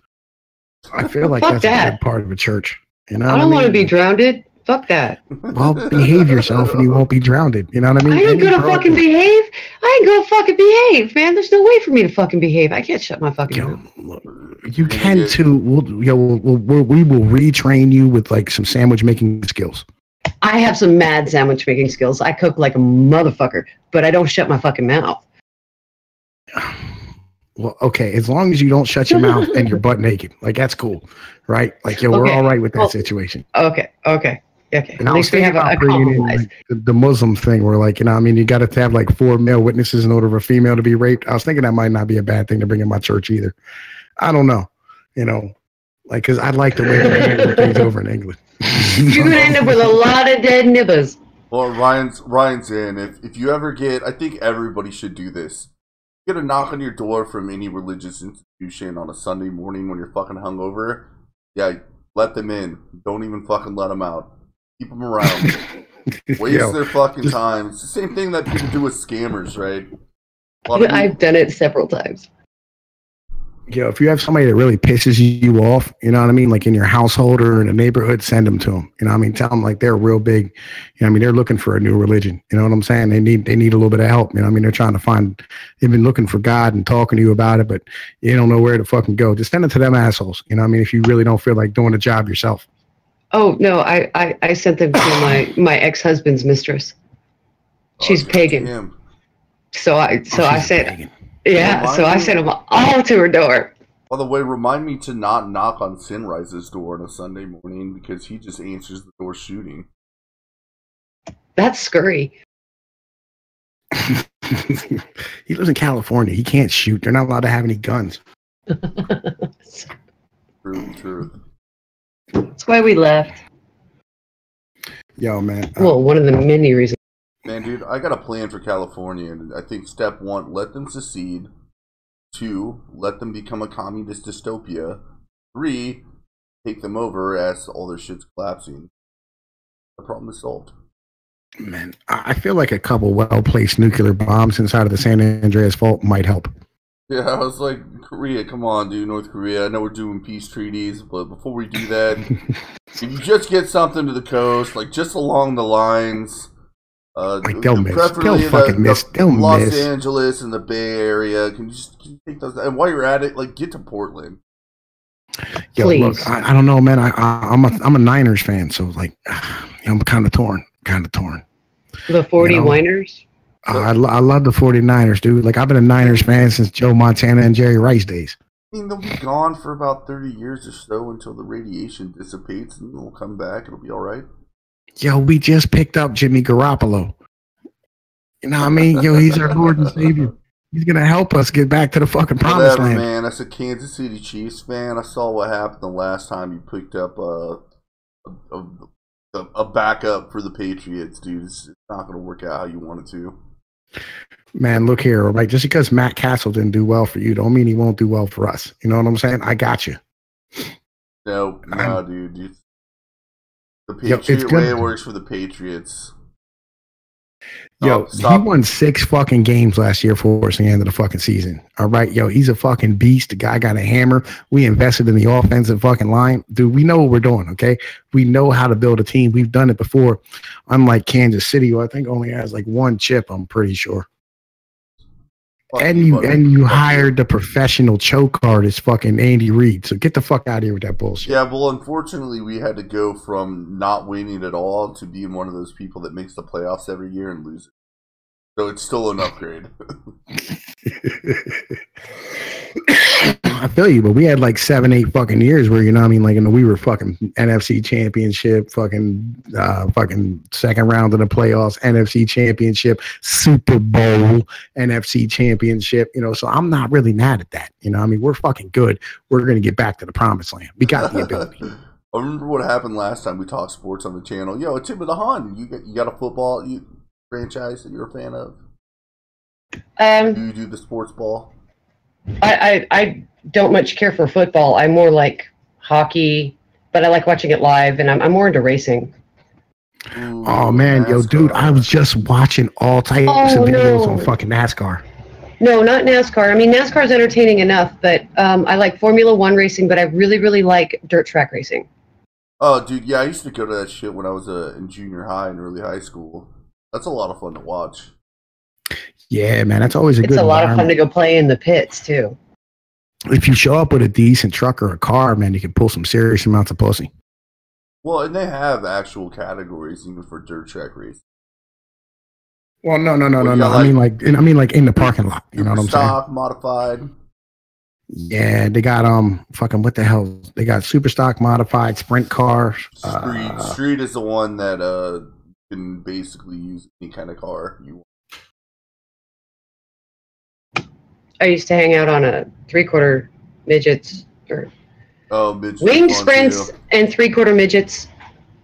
I feel like that's a big part of a church. You know, I don't want to be drowned. Fuck that. Well, behave yourself and you won't be drowned. You know what I mean? I ain't gonna fucking behave. I ain't gonna fucking behave, man. There's no way for me to fucking behave. I can't shut my fucking mouth. You can too. We will retrain you with like some sandwich making skills. I have some mad sandwich making skills. I cook like a motherfucker, but I don't shut my fucking mouth. Well, okay, as long as you don't shut your mouth and you're butt naked, like that's cool, right? Like, yo, we're all right with that situation. Okay. And at least we have a compromise. Like, the Muslim thing, where like, you know, I mean, you got to have like 4 male witnesses in order for a female to be raped. I was thinking that might not be a bad thing to bring in my church either. I don't know, you know, like, because I'd like to wait things over in England. You're gonna end up with a lot of dead nippers. Well, Ryan's in. If you ever get, I think everybody should do this. Get a knock on your door from any religious institution on a Sunday morning when you're fucking hungover. Yeah, let them in. Don't even fucking let them out. Keep them around. Waste their fucking time. It's the same thing that people do with scammers, right? I've done it several times. Yo, if you have somebody that really pisses you off, you know what I mean, like in your household or in a neighborhood, send them to them. You know what I mean? Tell them like they're real big. You know what I mean? They're looking for a new religion. You know what I'm saying? They need a little bit of help. You know what I mean? They're trying to find, they've been looking for God and talking to you about it, but you don't know where to fucking go. Just send it to them assholes. You know what I mean? If you really don't feel like doing the job yourself. Oh, no, I sent them to my ex-husband's mistress. She's pagan. Him. So I said, pagan. Yeah, so I sent them all to her door. By the way, remind me to not knock on Sinrise's door on a Sunday morning because he just answers the door shooting. That's scurry. He lives in California. He can't shoot. They're not allowed to have any guns. True. That's why we left. Yo, man. Well, one of the many reasons. Man, dude, I got a plan for California, and I think step 1, let them secede. 2, let them become a communist dystopia. 3, take them over as all their shit's collapsing. The problem is solved. Man, I feel like a couple well-placed nuclear bombs inside of the San Andreas Fault might help. Yeah, I was like, Korea, come on, dude, North Korea. I know we're doing peace treaties, but before we do that, can you just get something to the coast, like just along the lines? Like they'll miss. They'll fucking miss. They'll Los miss. Angeles and the Bay Area. Can you take those? And while you're at it, like get to Portland. Yo, please. Look, I don't know, man. I'm a Niners fan, so like, I'm kind of torn. The 49ers. I love the 49ers, dude. Like I've been a Niners fan since Joe Montana and Jerry Rice days. I mean, they'll be gone for about 30 years or so until the radiation dissipates, and they'll come back. It'll be all right. Yo, we just picked up Jimmy Garoppolo. You know what I mean? Yo, he's our Lord and Savior. He's going to help us get back to the fucking promised land. Man, that's a Kansas City Chiefs fan. I saw what happened the last time you picked up a backup for the Patriots, dude. It's not going to work out how you want it to. Man, look here, right? Just because Matt Castle didn't do well for you don't mean he won't do well for us. You know what I'm saying? I got you. No, dude. The Patriot way works for the Patriots. Yo, he won 6 fucking games last year for us at the end of the fucking season. All right, yo, he's a fucking beast. The guy got a hammer. We invested in the offensive fucking line. Dude, we know what we're doing, okay? We know how to build a team. We've done it before. Unlike Kansas City, who I think only has like 1 chip, I'm pretty sure. And you hired the professional choke artist, fucking Andy Reid. So get the fuck out of here with that bullshit. Yeah, well, unfortunately, we had to go from not winning at all to being one of those people that makes the playoffs every year and loses. So it's still an upgrade. I feel you, but we had like 7-8 fucking years where, you know what I mean, like, we were fucking NFC championship, fucking second round of the playoffs, NFC championship, Super Bowl, NFC championship, you know, so I'm not really mad at that. You know, I mean, we're fucking good. We're going to get back to the promised land. We got the ability. I remember what happened last time we talked sports on the channel. Yo, Ahtemma Thehun, you got a football franchise that you're a fan of? Do you do the sports ball? I don't much care for football. I'm more like hockey, but I like watching it live, and I'm more into racing. Ooh, oh man, NASCAR. yo, dude, I was just watching all types of videos on fucking NASCAR. No, not NASCAR. I mean, NASCAR is entertaining enough, but I like Formula One racing, but I really, really like dirt track racing. Oh, dude, yeah, I used to go to that shit when I was in junior high and early high school. That's a lot of fun to watch. Yeah, man, that's always It's a lot of fun to go play in the pits too. If you show up with a decent truck or a car, man, you can pull some serious amounts of pussy. Well, and they have actual categories even for dirt track racing. Well, no. Like, I mean, like in the parking lot. You know what I'm saying? Stock, modified. Yeah, they got fucking what the hell? They got super stock, modified, sprint cars. Street is the one that you can basically use any kind of car you want. I used to hang out on a 3/4 midgets or midgets winged sprints and 3/4 midgets,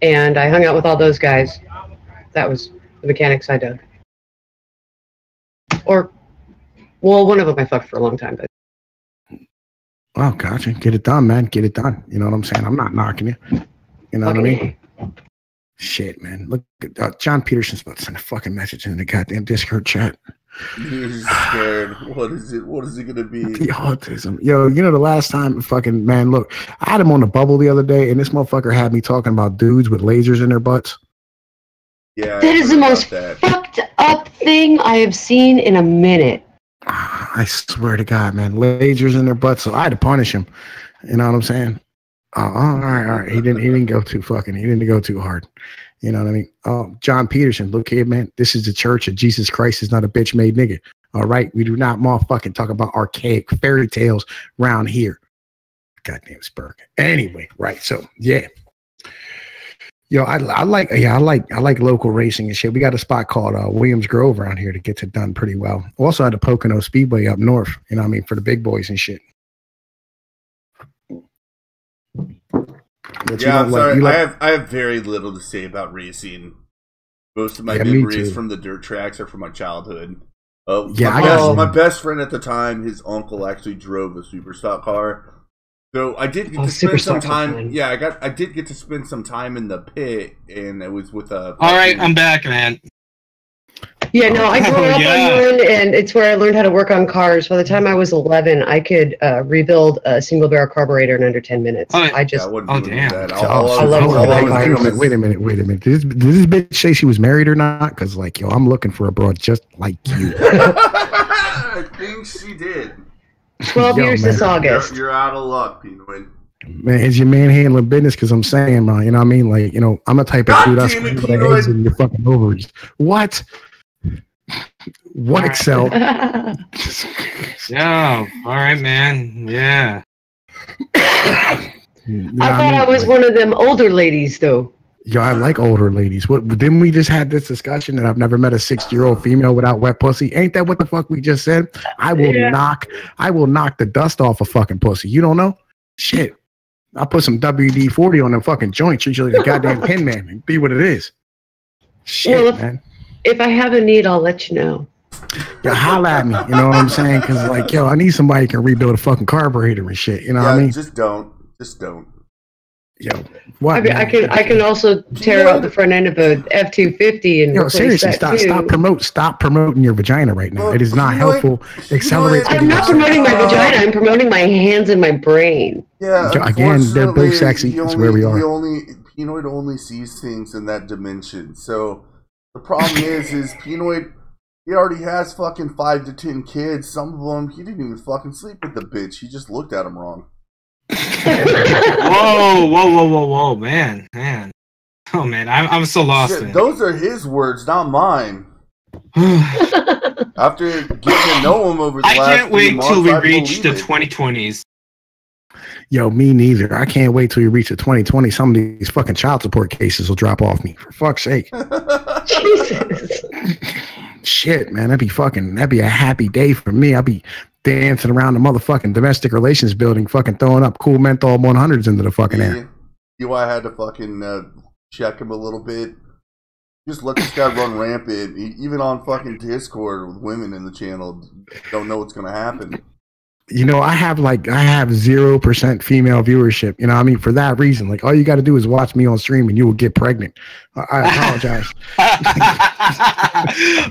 and I hung out with all those guys. That was the mechanics I dug. Or, well, one of them I fucked for a long time, but. Oh, gotcha. Get it done, man. Get it done. You know what I'm saying? I'm not knocking you. You know what I mean? Shit, man. Look, John Peterson's about to send a fucking message in the goddamn Discord chat. You're scared. What is it? What is it gonna be? The autism. Yo, you know the last time, fucking, man, look, I had him on the bubble the other day, and this motherfucker had me talking about dudes with lasers in their butts. Yeah. That is the most fucked up thing I have seen in a minute. I swear to God, man, lasers in their butts. So I had to punish him. You know what I'm saying? All right. He didn't go too hard. You know what I mean? Oh, John Peterson, look here, man. This is the church of Jesus Christ is not a bitch made nigga. All right, we do not motherfucking talk about archaic fairy tales around here. Goddamn Spurk. Anyway, right? So yeah. Yo, I like local racing and shit. We got a spot called Williams Grove around here that gets it done pretty well. Also had the Pocono Speedway up north, you know what I mean, for the big boys and shit. But yeah, I'm sorry. I have very little to say about racing. Most of my memories from the dirt tracks are from my childhood. My best friend at the time, his uncle actually drove a super stock car. So I did get to spend some time. Yeah, I did get to spend some time in the pit, and it was with a. All right, I'm back, man. Yeah, no, I grew up on one, and it's where I learned how to work on cars. By the time I was 11, I could rebuild a single barrel carburetor in under 10 minutes. Oh, I just. Oh damn! I love working on cars. Wait a minute. Did this bitch say she was married or not? Because like, yo, I'm looking for a broad just like you. I think she did. 12 years this August. You're out of luck, Pnoid. Man, is your man handling business? Because I'm saying, man, you know what I mean? Like, you know, I'm a type of dude. I with eggs in your fucking ovaries. What? What Excel? Yeah. All right, man. Yeah. I thought I was one of them older ladies, though. Yo, I like older ladies. What didn't we just have this discussion that I've never met a 60-year-old female without wet pussy? Ain't that what the fuck we just said? I will knock the dust off a fucking pussy. You don't know? Shit. I'll put some WD-40 on them fucking joints. Treat you like a goddamn pin man and be what it is. Shit, man. If I have a need, I'll let you know. Yo, holla at me. You know what I'm saying? Because like, yo, I need somebody who can rebuild a fucking carburetor and shit. You know what I mean? Just don't. Yo, what? I can also tear out the front end of a F-250 and seriously, stop promoting your vagina right now. It is not helpful. Accelerates. I'm not promoting my vagina. I'm promoting my hands and my brain. Yeah. Again, they're both sexy. That's where we are. Pnoid only sees things in that dimension. So the problem is Pnoid. He already has fucking 5 to 10 kids. Some of them he didn't even fucking sleep with the bitch. He just looked at him wrong. whoa, man. Oh man, I'm so lost. Shit, those are his words, not mine. After getting to know him over the I last can't wait months, till we I reach the believe it. 2020s. Yo, me neither. I can't wait till you reach the 2020. Some of these fucking child support cases will drop off me. For fuck's sake. Jesus. Shit, man. That'd be a happy day for me. I'd be dancing around the motherfucking domestic relations building, fucking throwing up cool menthol 100s into the fucking air. You know, I had to fucking check him a little bit. Just let this guy run rampant, even on fucking Discord with women in the channel. Don't know what's gonna happen. You know, I have 0% female viewership. You know, I mean, for that reason, like all you got to do is watch me on stream and you will get pregnant. I apologize.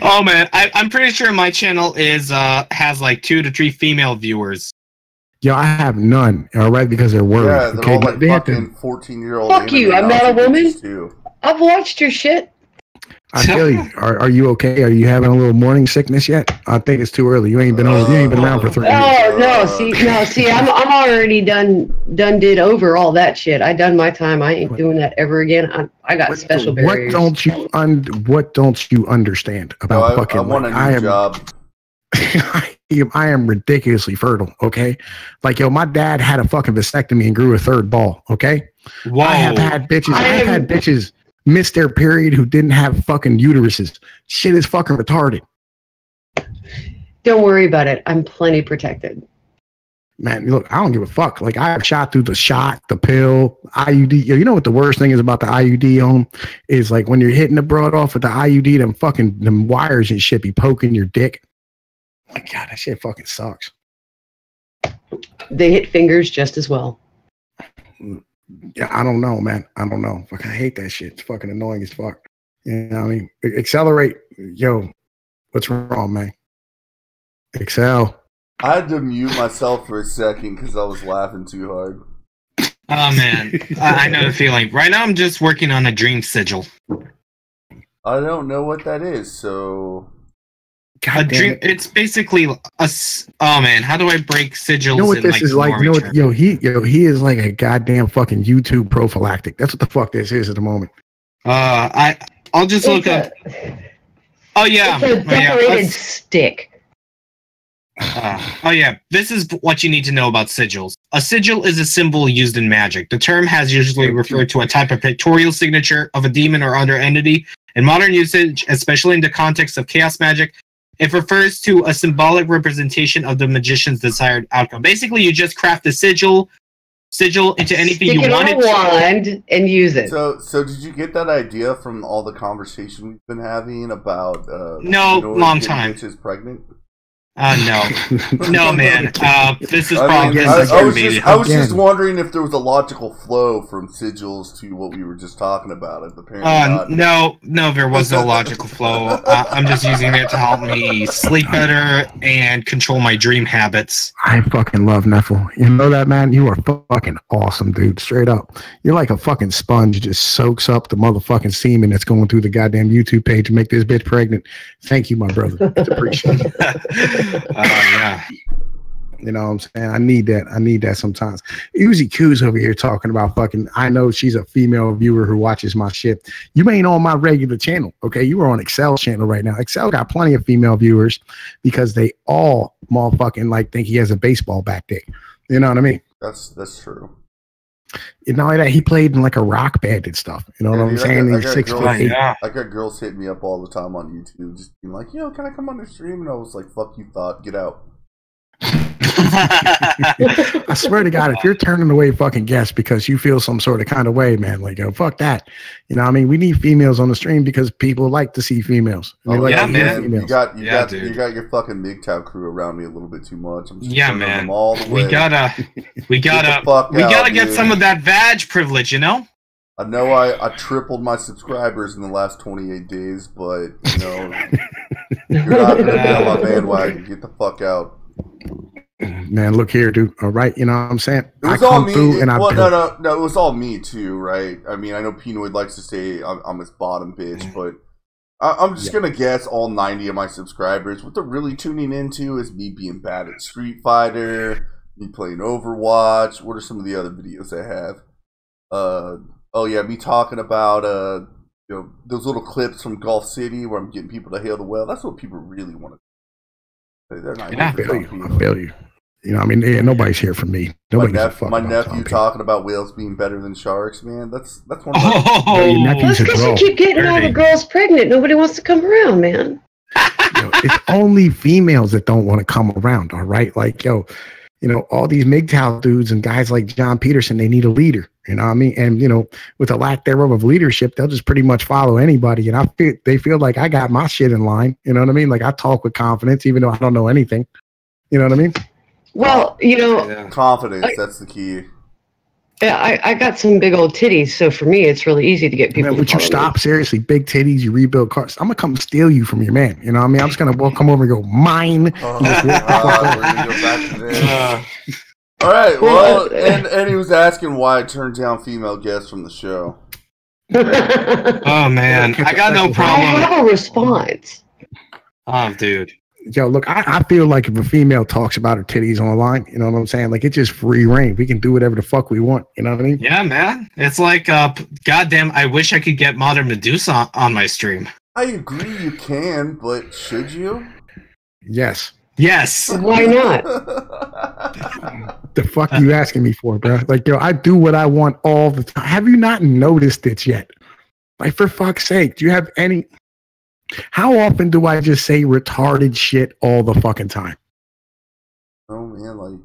Oh man, I'm pretty sure my channel has like 2 to 3 female viewers. Yo, I have none. All right, because they're worried. Yeah, they're all like fucking 14-year-old. Fuck you! I'm not a woman. I've watched your shit. I feel you. Are you okay? Are you having a little morning sickness yet? I think it's too early. You ain't been around for 3 years. Oh no! See, I'm already done. Did over all that shit. I done my time. I ain't doing that ever again. I got special barriers. What don't you understand about fucking? I want a new job. I am ridiculously fertile. Okay, like yo, my dad had a fucking vasectomy and grew a 3rd ball. Okay, whoa. I have had bitches miss their period who didn't have fucking uteruses. Shit is fucking retarded. Don't worry about it. I'm plenty protected. Man, look, I don't give a fuck. Like I've shot through the shot, the pill, IUD. You know what the worst thing is about the IUD is like when you're hitting the broad off with the IUD, them wires and shit be poking your dick. My God, that shit fucking sucks. They hit fingers just as well. Yeah, I don't know, man. I don't know. Fuck, I hate that shit. It's fucking annoying as fuck. You know what I mean? Accelerate. Yo, what's wrong, man? Excel. I had to mute myself for a second because I was laughing too hard. Oh man, I know the feeling. Right now I'm just working on a dream sigil. I don't know what that is, so... A dream, it's basically a... Oh man, how do I break sigils? You know what this is like? You know what? He is like a goddamn fucking YouTube prophylactic. That's what the fuck this is at the moment. I'll just look up. Oh yeah, it's a decorated stick. Oh yeah, this is what you need to know about sigils. A sigil is a symbol used in magic. The term has usually referred to a type of pictorial signature of a demon or other entity. In modern usage, especially in the context of chaos magic, it refers to a symbolic representation of the magician's desired outcome. Basically, you just craft the sigil into anything you want it to. Stick it on a wand and use it. So did you get that idea from all the conversation we've been having about no, long time. Bitches pregnant? No, man. This is probably. I was just wondering if there was a logical flow from sigils to what we were just talking about. Apparently, no, there was no logical flow. I'm just using it to help me sleep better and control my dream habits. I fucking love Neffel. You know that, man? You are fucking awesome, dude. Straight up, you're like a fucking sponge. It just soaks up the motherfucking semen that's going through the goddamn YouTube page to make this bitch pregnant. Thank you, my brother. It's appreciated. Yeah. You know what I'm saying? I need that sometimes. Uzi Q's over here talking about fucking, I know she's a female viewer who watches my shit. You ain't on my regular channel, okay? You are on Excel's channel right now. Excel got plenty of female viewers because they all motherfucking like think he has a baseball bat dick. You know what I mean? That's true. You know that he played in like a rock band and stuff. You know what I'm saying? He's 6'8". I got girls hitting me up all the time on YouTube, just being like, "Yo, can I come on the stream?" And I was like, "Fuck you, thought, get out." I swear to God, if you're turning away fucking guests because you feel some sort of kind of way, man, like, fuck that. You know what I mean? We need females on the stream because people like to see females. Man. You got your fucking MGTOW crew around me a little bit too much. I'm just man. Them all the way. We gotta get some of that vag privilege, you know? I know I tripled my subscribers in the last 28 days, but, you know, you're not going to be on my bandwagon. Get the fuck out. Man, look here, dude. All right, you know what I'm saying? It was all me. No, it was all me too, right? I mean, I know Pnoid likes to say I'm his bottom bitch, but I'm just gonna guess all 90 of my subscribers. What they're really tuning into is me being bad at Street Fighter, me playing Overwatch. What are some of the other videos I have? Oh yeah, me talking about those little clips from Golf City where I'm getting people to hail the whale. That's what people really want to say. They're not I feel you. You know, I mean, nobody's here for me. Nobody gives a fuck my about nephew Tom talking about whales being better than sharks, man. That's one of my... That's because you keep getting all the girls pregnant. Nobody wants to come around, man. It's only females that don't want to come around, all right? Like, all these MGTOW dudes and guys like John Peterson, they need a leader, you know what I mean? And, with a lack thereof of leadership, they'll just pretty much follow anybody. And they feel like I got my shit in line, you know what I mean? Like, I talk with confidence, even though I don't know anything. You know what I mean? Well, confidence, that's the key. Yeah, I got some big old titties, so for me, it's really easy to get people. Man, would you stop? Seriously, big titties, you rebuild cars. I'm gonna come steal you from your man. You know what I mean? I'm just gonna come over and go mine. All right. Well, and he was asking why I turned down female guests from the show. Oh man, I got no problem. I have a response. Oh, dude. Yo, look, I feel like if a female talks about her titties online, you know what I'm saying? Like, it's just free reign. We can do whatever the fuck we want. You know what I mean? Yeah, man. It's like, goddamn, I wish I could get Modern Medusa on my stream. I agree you can, but should you? Yes. Yes. Why not? The fuck you asking me for, bro? Like, I do what I want all the time. Have you not noticed it yet? Like, for fuck's sake, do you have any... How often do I just say retarded shit all the fucking time? Oh man, like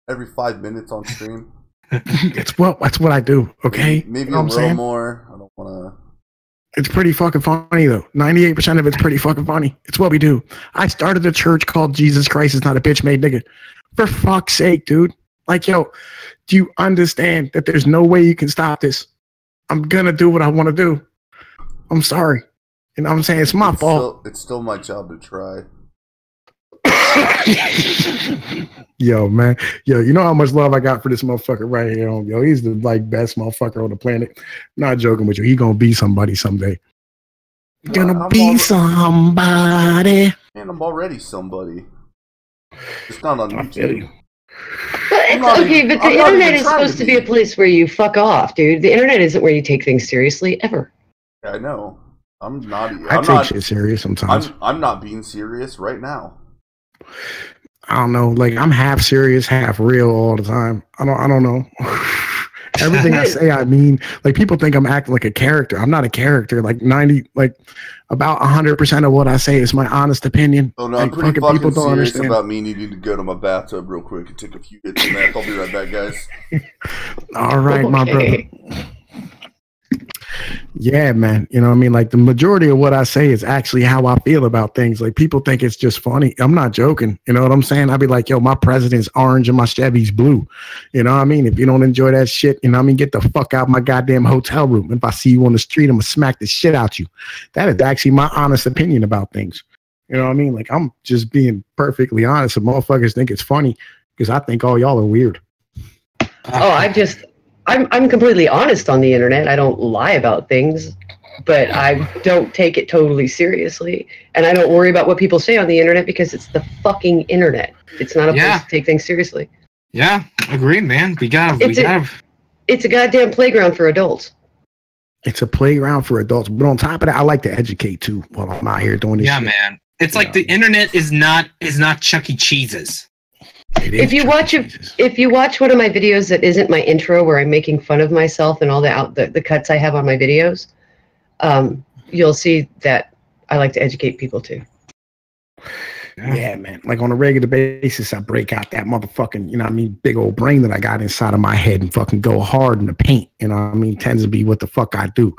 every 5 minutes on stream. That's what I do. Okay, maybe you know a little more. I don't want to. It's pretty fucking funny though. 98% of it's pretty fucking funny. It's what we do. I started a church called Jesus Christ is not a bitch made nigga. For fuck's sake, dude. Like, do you understand that there's no way you can stop this? I'm gonna do what I want to do. I'm sorry. You know what I'm saying? It's my fault. It's still my job to try. Yo, man. Yo, you know how much love I got for this motherfucker right here. Yo, he's the best motherfucker on the planet. I'm not joking with you. He gonna be somebody someday. Gonna be somebody. Man, I'm already somebody. It's not on YouTube. But the internet is supposed to be a place where you fuck off, dude. The internet isn't where you take things seriously ever. Yeah, I know. I take shit serious sometimes. I'm not being serious right now. I don't know. Like, I'm half serious, half real all the time. I don't know. Everything I say, I mean. Like, people think I'm acting like a character. I'm not a character. Like, about 100% of what I say is my honest opinion. Oh no, I'm pretty fucking serious about me needing to go to my bathtub real quick and take a few hits of meth. I'll be right back, guys. All right, my brother. Yeah, man. You know what I mean? Like, the majority of what I say is actually how I feel about things. Like, people think it's just funny. I'm not joking. You know what I'm saying? I'd be like, yo, my president's orange and my Chevy's blue. You know what I mean? If you don't enjoy that shit, you know what I mean? Get the fuck out of my goddamn hotel room. If I see you on the street, I'm gonna smack the shit out you. That is actually my honest opinion about things. You know what I mean? Like, I'm just being perfectly honest. If motherfuckers think it's funny, because I think all y'all are weird. I'm completely honest on the internet. I don't lie about things, but I don't take it totally seriously. And I don't worry about what people say on the internet because it's the fucking internet. It's not a place to take things seriously. Yeah, agreed, man. It's a goddamn playground for adults. It's a playground for adults. But on top of that, I like to educate too while I'm out here doing this shit. Man. It's like the internet is not Chuck E. Cheese's. If you watch one of my videos that isn't my intro where I'm making fun of myself and all the cuts I have on my videos, you'll see that I like to educate people too. Yeah, man. Like, on a regular basis, I break out that motherfucking, you know what I mean, big old brain that I got inside of my head and fucking go hard in the paint. You know what I mean? Tends to be what the fuck I do.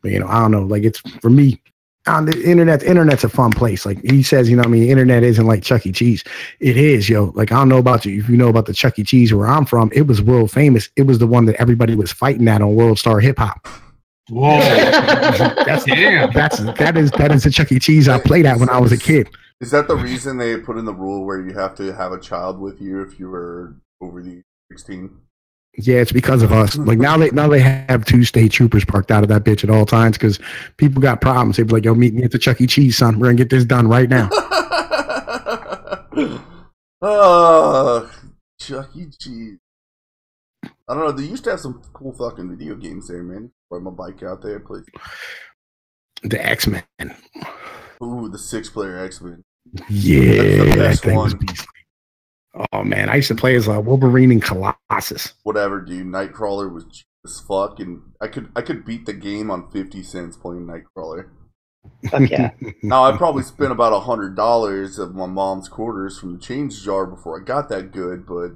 But, I don't know. Like, it's, for me, on the internet's a fun place. Like he says, you know what I mean? The internet isn't like Chuck E. Cheese. It is, yo. Like, I don't know about you. If you know about the Chuck E. Cheese where I'm from, it was world famous. It was the one that everybody was fighting at on World Star Hip Hop. Whoa. That is the Chuck E. Cheese I played at when I was a kid. Is that the reason they put in the rule where you have to have a child with you if you were over the 16? Yeah, it's because of us. Like, now they have 2 state troopers parked out of that bitch at all times because people got problems. They be like, yo, meet me at the Chuck E. Cheese, son. We're gonna get this done right now. Chuck E. Cheese. I don't know. They used to have some cool fucking video games there, man. ride my bike out there, please. The X-Men. Ooh, the 6-player X-Men. Yeah, that thing was beastly. Oh man, I used to play as Wolverine and Colossus. Whatever, dude. Nightcrawler was cheap as fuck, and I could beat the game on 50 cents playing Nightcrawler. Fuck yeah. Now I probably spent about $100 of my mom's quarters from the change jar before I got that good, but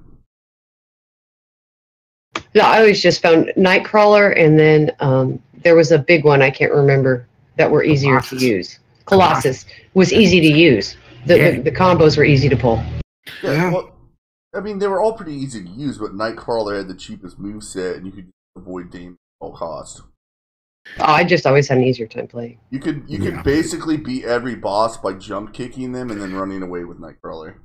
No, I always just found Nightcrawler, and then there was a big one I can't remember that were easier to use. Colossus was easy to use. The combos were easy to pull. yeah, well, I mean they were all pretty easy to use, but Nightcrawler had the cheapest moveset, and you could avoid damage at all cost. Oh, I just always had an easier time playing. You could basically beat every boss by jump kicking them and then running away with Nightcrawler.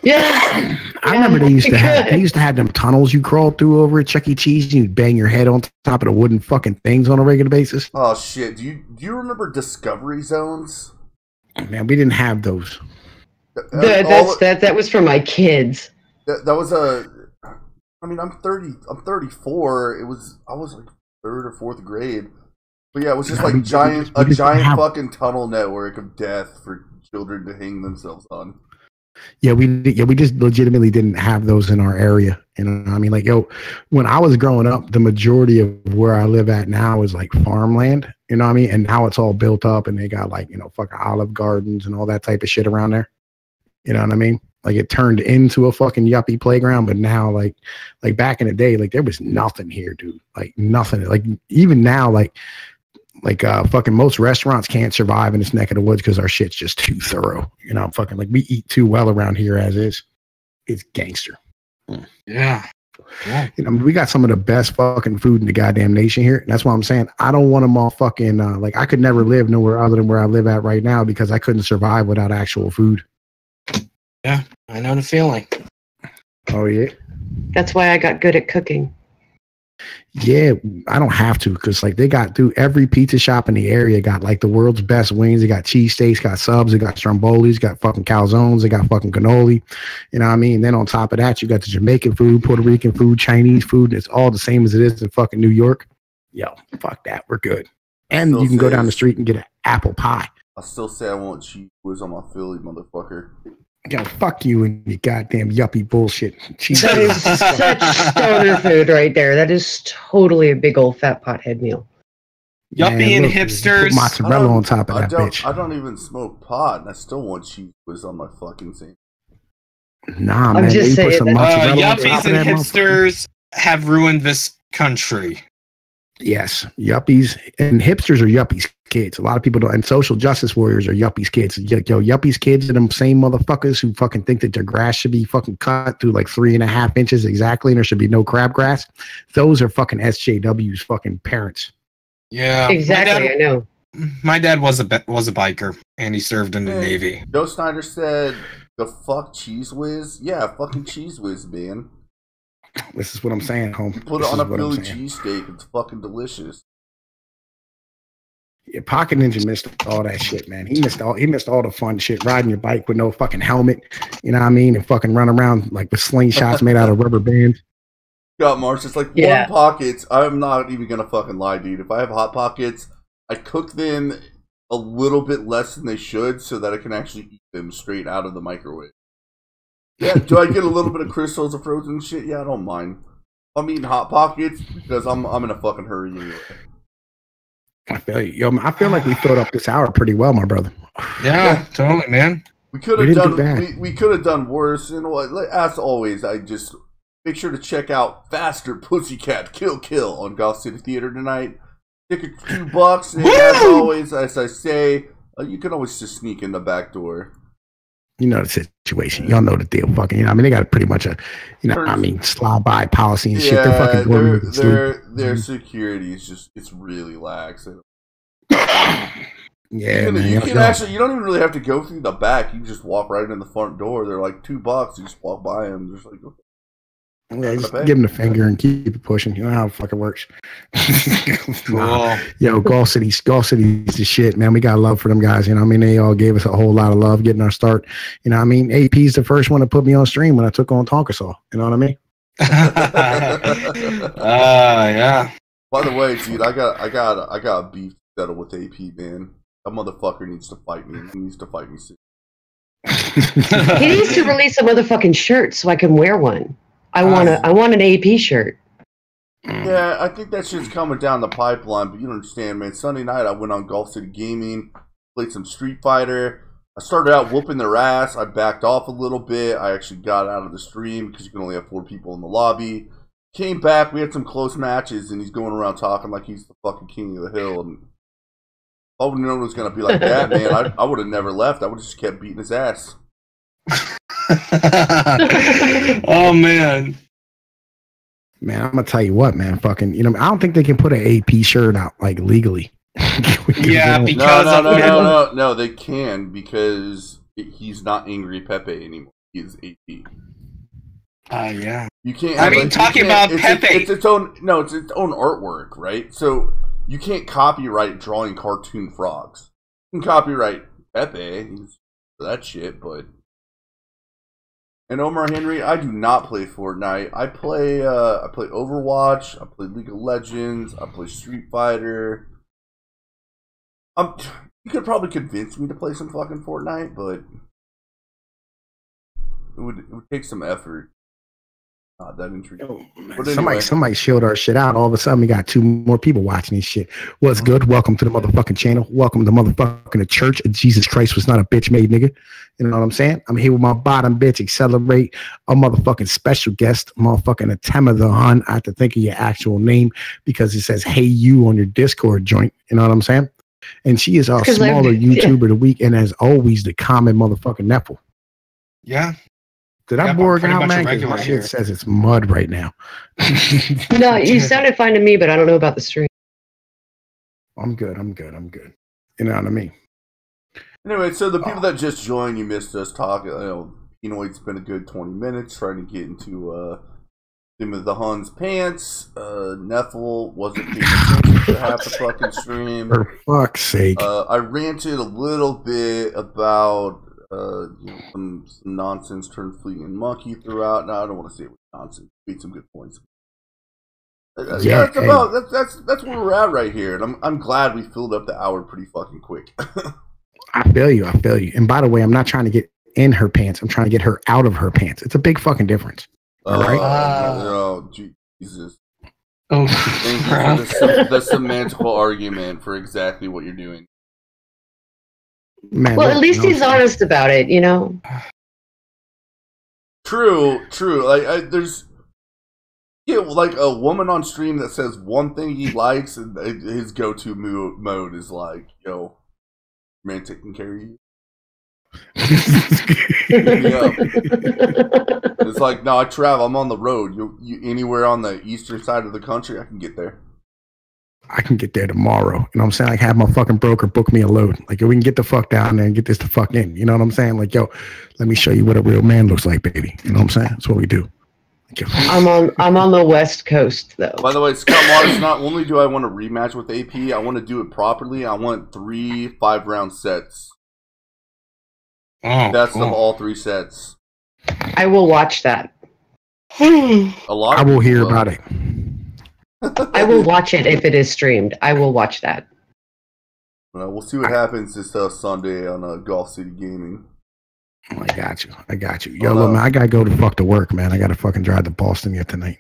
Yeah, I remember they used to have them tunnels you crawled through over at Chuck E. Cheese, and you'd bang your head on top of the wooden fucking things on a regular basis. Oh shit! Do you remember Discovery Zones? Man, we didn't have those. That was for my kids. That was a. I mean, I'm 30. I'm 34. I was like 3rd or 4th grade. But yeah, it was just like a giant fucking tunnel network of death for children to hang themselves on. Yeah, we just legitimately didn't have those in our area. You know, I mean, like, when I was growing up, the majority of where I live at now is like farmland. You know what I mean? And now it's all built up, and they got like, you know, fucking olive gardens and all that type of shit around there. You know what I mean? Like, it turned into a fucking yuppie playground, but now, like back in the day, like there was nothing here, dude. Like nothing. Like even now, like fucking most restaurants can't survive in this neck of the woods because our shit's just too thorough. You know, fucking like we eat too well around here as is. It's gangster. Yeah. You know, we got some of the best fucking food in the goddamn nation here. And that's why I'm saying I don't want them all fucking like I could never live nowhere other than where I live at right now because I couldn't survive without actual food. Yeah, I know the feeling. Oh yeah. That's why I got good at cooking. Yeah, I don't have to because like they got through every pizza shop in the area got like the world's best wings. They got cheesesteaks, got subs, they got strombolis, got fucking calzones, they got fucking cannoli. You know what I mean? And then on top of that, you got the Jamaican food, Puerto Rican food, Chinese food. It's all the same as it is in fucking New York. Yo, fuck that. We're good. And you can go down the street and get an apple pie. I still say I want cheese whiz on my Philly, motherfucker. Yo, fuck you and your goddamn yuppie bullshit. That is such stoner food right there. That is totally a big old fat pothead meal. Yuppie and hipsters. Put mozzarella on top of that bitch. I don't even smoke pot, and I still want cheese whiz on my fucking thing. Nah, I'm man. just saying yuppies and hipsters have ruined this country. Yes, yuppies and hipsters are yuppies kids. A lot of people don't, and social justice warriors are yuppies kids. Yo, yuppies kids are them same motherfuckers who fucking think that their grass should be fucking cut through like 3.5 inches exactly, and there should be no crabgrass. Those are fucking SJW's fucking parents. Yeah, exactly. I know. My dad was a biker, and he served in the Navy. Joe Snyder said, "The fuck Cheese Whiz? Yeah, fucking Cheese Whiz, man. This is what I'm saying, home. You put it on a Philly cheesesteak. It's fucking delicious." Yeah, Pocket Ninja missed all that shit, man. He missed all the fun shit, riding your bike with no fucking helmet, you know what I mean, and fucking run around like with slingshots made out of rubber bands. God, Marsh, it's like Warm Pockets. I'm not even gonna fucking lie, dude. If I have Hot Pockets, I cook them a little bit less than they should so that I can actually eat them straight out of the microwave. Yeah, do I get a little bit of crystals of frozen shit? Yeah, I don't mind. I'm eating Hot Pockets because I'm in a fucking hurry anyway. I feel you. Yo, I feel like we filled up this hour pretty well, my brother. Yeah, totally, man. We could have done worse. You know what? As always, I just make sure to check out Faster Pussycat Kill on Goth City Theater tonight. Tickets $2, and as always, as I say, you can always just sneak in the back door. You know the situation. Y'all know the deal. Fucking, you know, I mean, they got pretty much a, you know, I mean, slide by policy and shit. They're fucking their security is just, it's really lax. Yeah, you can actually, you don't even really have to go through the back. You can just walk right in the front door. They're like $2. You just walk by them. Just like, okay. Yeah, just give them the finger and keep it pushing. You know how it fucking works. Cool. Yo, Golf City's the shit, man. We got love for them guys. You know what I mean? They all gave us a whole lot of love getting our start. You know what I mean? AP's the first one to put me on stream when I took on Tonkasaw. You know what I mean? Yeah. By the way, dude, I got a beef to settle with AP, man. That motherfucker needs to fight me. He needs to fight me soon. He needs to release a motherfucking shirt so I can wear one. I want an AP shirt. Yeah, I think that shit's coming down the pipeline, but you don't understand, man. Sunday night, I went on Golf City Gaming, played some Street Fighter. I started out whooping their ass. I backed off a little bit. I actually got out of the stream because you can only have 4 people in the lobby. Came back. We had some close matches, and he's going around talking like he's the fucking king of the hill. And I would have known it was going to be like that, man. I would have never left. I would have just kept beating his ass. Oh, man. Man, I'm gonna tell you what, man. Fucking, you know, I don't think they can put an AP shirt out like legally. Yeah, because no, they can because he's not Angry Pepe anymore. He is AP. Yeah. You can't. I mean, talking about Pepe, it's its own artwork, right? So you can't copyright drawing cartoon frogs. You can copyright Pepe for that shit, but. And Omar Henry, I do not play Fortnite. I play Overwatch. I play League of Legends. I play Street Fighter. You could probably convince me to play some fucking Fortnite, but it would take some effort. Not that intriguing. But anyway. Somebody showed our shit out. All of a sudden, we got 2 more people watching this shit. What's good? Welcome to the motherfucking channel. Welcome to the motherfucking church. Jesus Christ was not a bitch made nigga. You know what I'm saying? I'm here with my bottom bitch. Accelerate a motherfucking special guest, motherfucking Ahtemma Thehun. I have to think of your actual name because it says "Hey you" on your Discord joint. You know what I'm saying? And she is our smaller YouTuber of the week, and as always, the common motherfucking Nepal. Yeah. Did I bore out, man? Because my shit says it's mud right now. No, you sounded fine to me, but I don't know about the stream. I'm good. You know what I mean? Anyway, so the people that just joined, you missed us talking. Pnoid spent a good 20 minutes trying to get into him with the Hun's pants. Neffel wasn't paying attention to half the fucking stream. For fuck's sake. I ranted a little bit about some nonsense turned fleeting monkey throughout. No, I don't want to say it was nonsense. Made some good points. Yeah, that's where we're at right here, and I'm glad we filled up the hour pretty fucking quick. I feel you. And by the way, I'm not trying to get in her pants. I'm trying to get her out of her pants. It's a big fucking difference. All right? Oh, Jesus. Oh, thank you for the semantical argument for exactly what you're doing. Man, well, at least he's honest about it, you know. True. Like there's like a woman on stream that says one thing he likes, and his go-to mode is like, "Yo, man, taking care of you." Yeah. It's like, no, I travel. I'm on the road. You anywhere on the eastern side of the country, I can get there. I can get there tomorrow. You know what I'm saying? Like, have my fucking broker book me a load. Like, we can get the fuck down there and get this the fuck in. You know what I'm saying? Like, yo, let me show you what a real man looks like, baby. You know what I'm saying? That's what we do. I'm on the West Coast, though. By the way, Scott Mars, not only do I want to rematch with AP, I want to do it properly. I want 3 5-round sets. Best of all 3 sets. I will watch that. A lot. I will hear about it. I will watch it if it is streamed. I will watch that. Well, we'll see what happens this Sunday on Golf City Gaming. Oh, I got you. Yo, look, man, I gotta go to fuck to work, man. I gotta fucking drive to Boston yet tonight.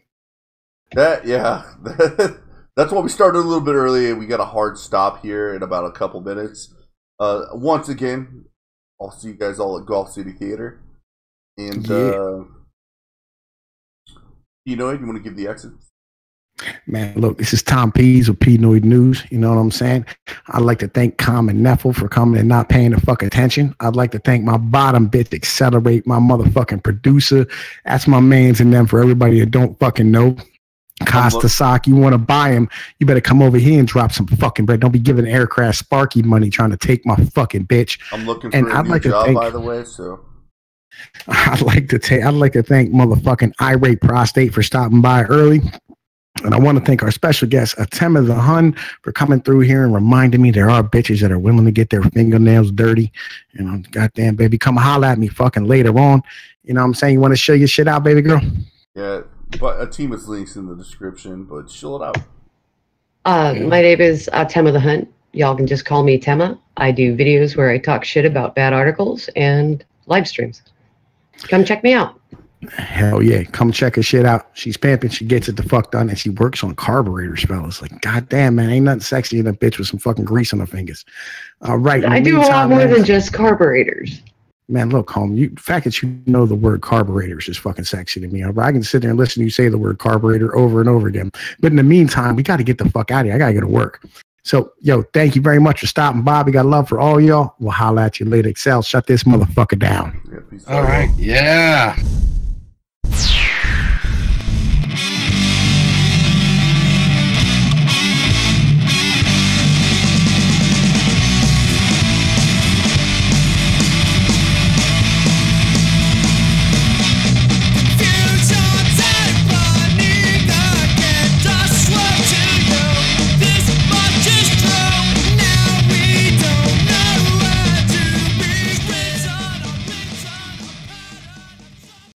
That's why we started a little bit early. We got a hard stop here in about a couple minutes. Once again, I'll see you guys all at Golf City Theater. And, you want to give the exits? Man, look, this is Tom Pnoid with Pnoid News. You know what I'm saying? I'd like to thank Com and Neffel for coming and not paying the fuck attention. I'd like to thank my bottom bitch, Accelerate, my motherfucking producer. That's my mans and them for everybody that don't fucking know. Costa Sock, you want to buy him, you better come over here and drop some fucking bread. Don't be giving Aircraft Sparky money trying to take my fucking bitch. I'm looking for a new job, by the way, so. I'd like to thank motherfucking Irate Prostate for stopping by early. And I want to thank our special guest, Ahtemma Thehun, for coming through here and reminding me there are bitches that are willing to get their fingernails dirty. You know, goddamn, baby, come holler at me fucking later on. You know what I'm saying? You want to show your shit out, baby girl? Yeah, but Ahtemma's links in the description, but chill it out. My name is Ahtemma the Hunt. Y'all can just call me Temma. I do videos where I talk shit about bad articles and live streams. Come check me out. Hell yeah. Come check her shit out. She's pimping. She gets it the fuck done. And she works on carburetors, fellas. Like, goddamn, man. Ain't nothing sexy than a bitch with some fucking grease on her fingers. All right. I do a lot more than just carburetors. Man, look, home. The fact that you know the word carburetors is fucking sexy to me. I can sit there and listen to you say the word carburetor over and over again. But in the meantime, we got to get the fuck out of here. I got to go to work. So, yo, thank you very much for stopping by. We got love for all y'all. We'll holler at you later. Excel, shut this motherfucker down. Yeah, all right. Yeah.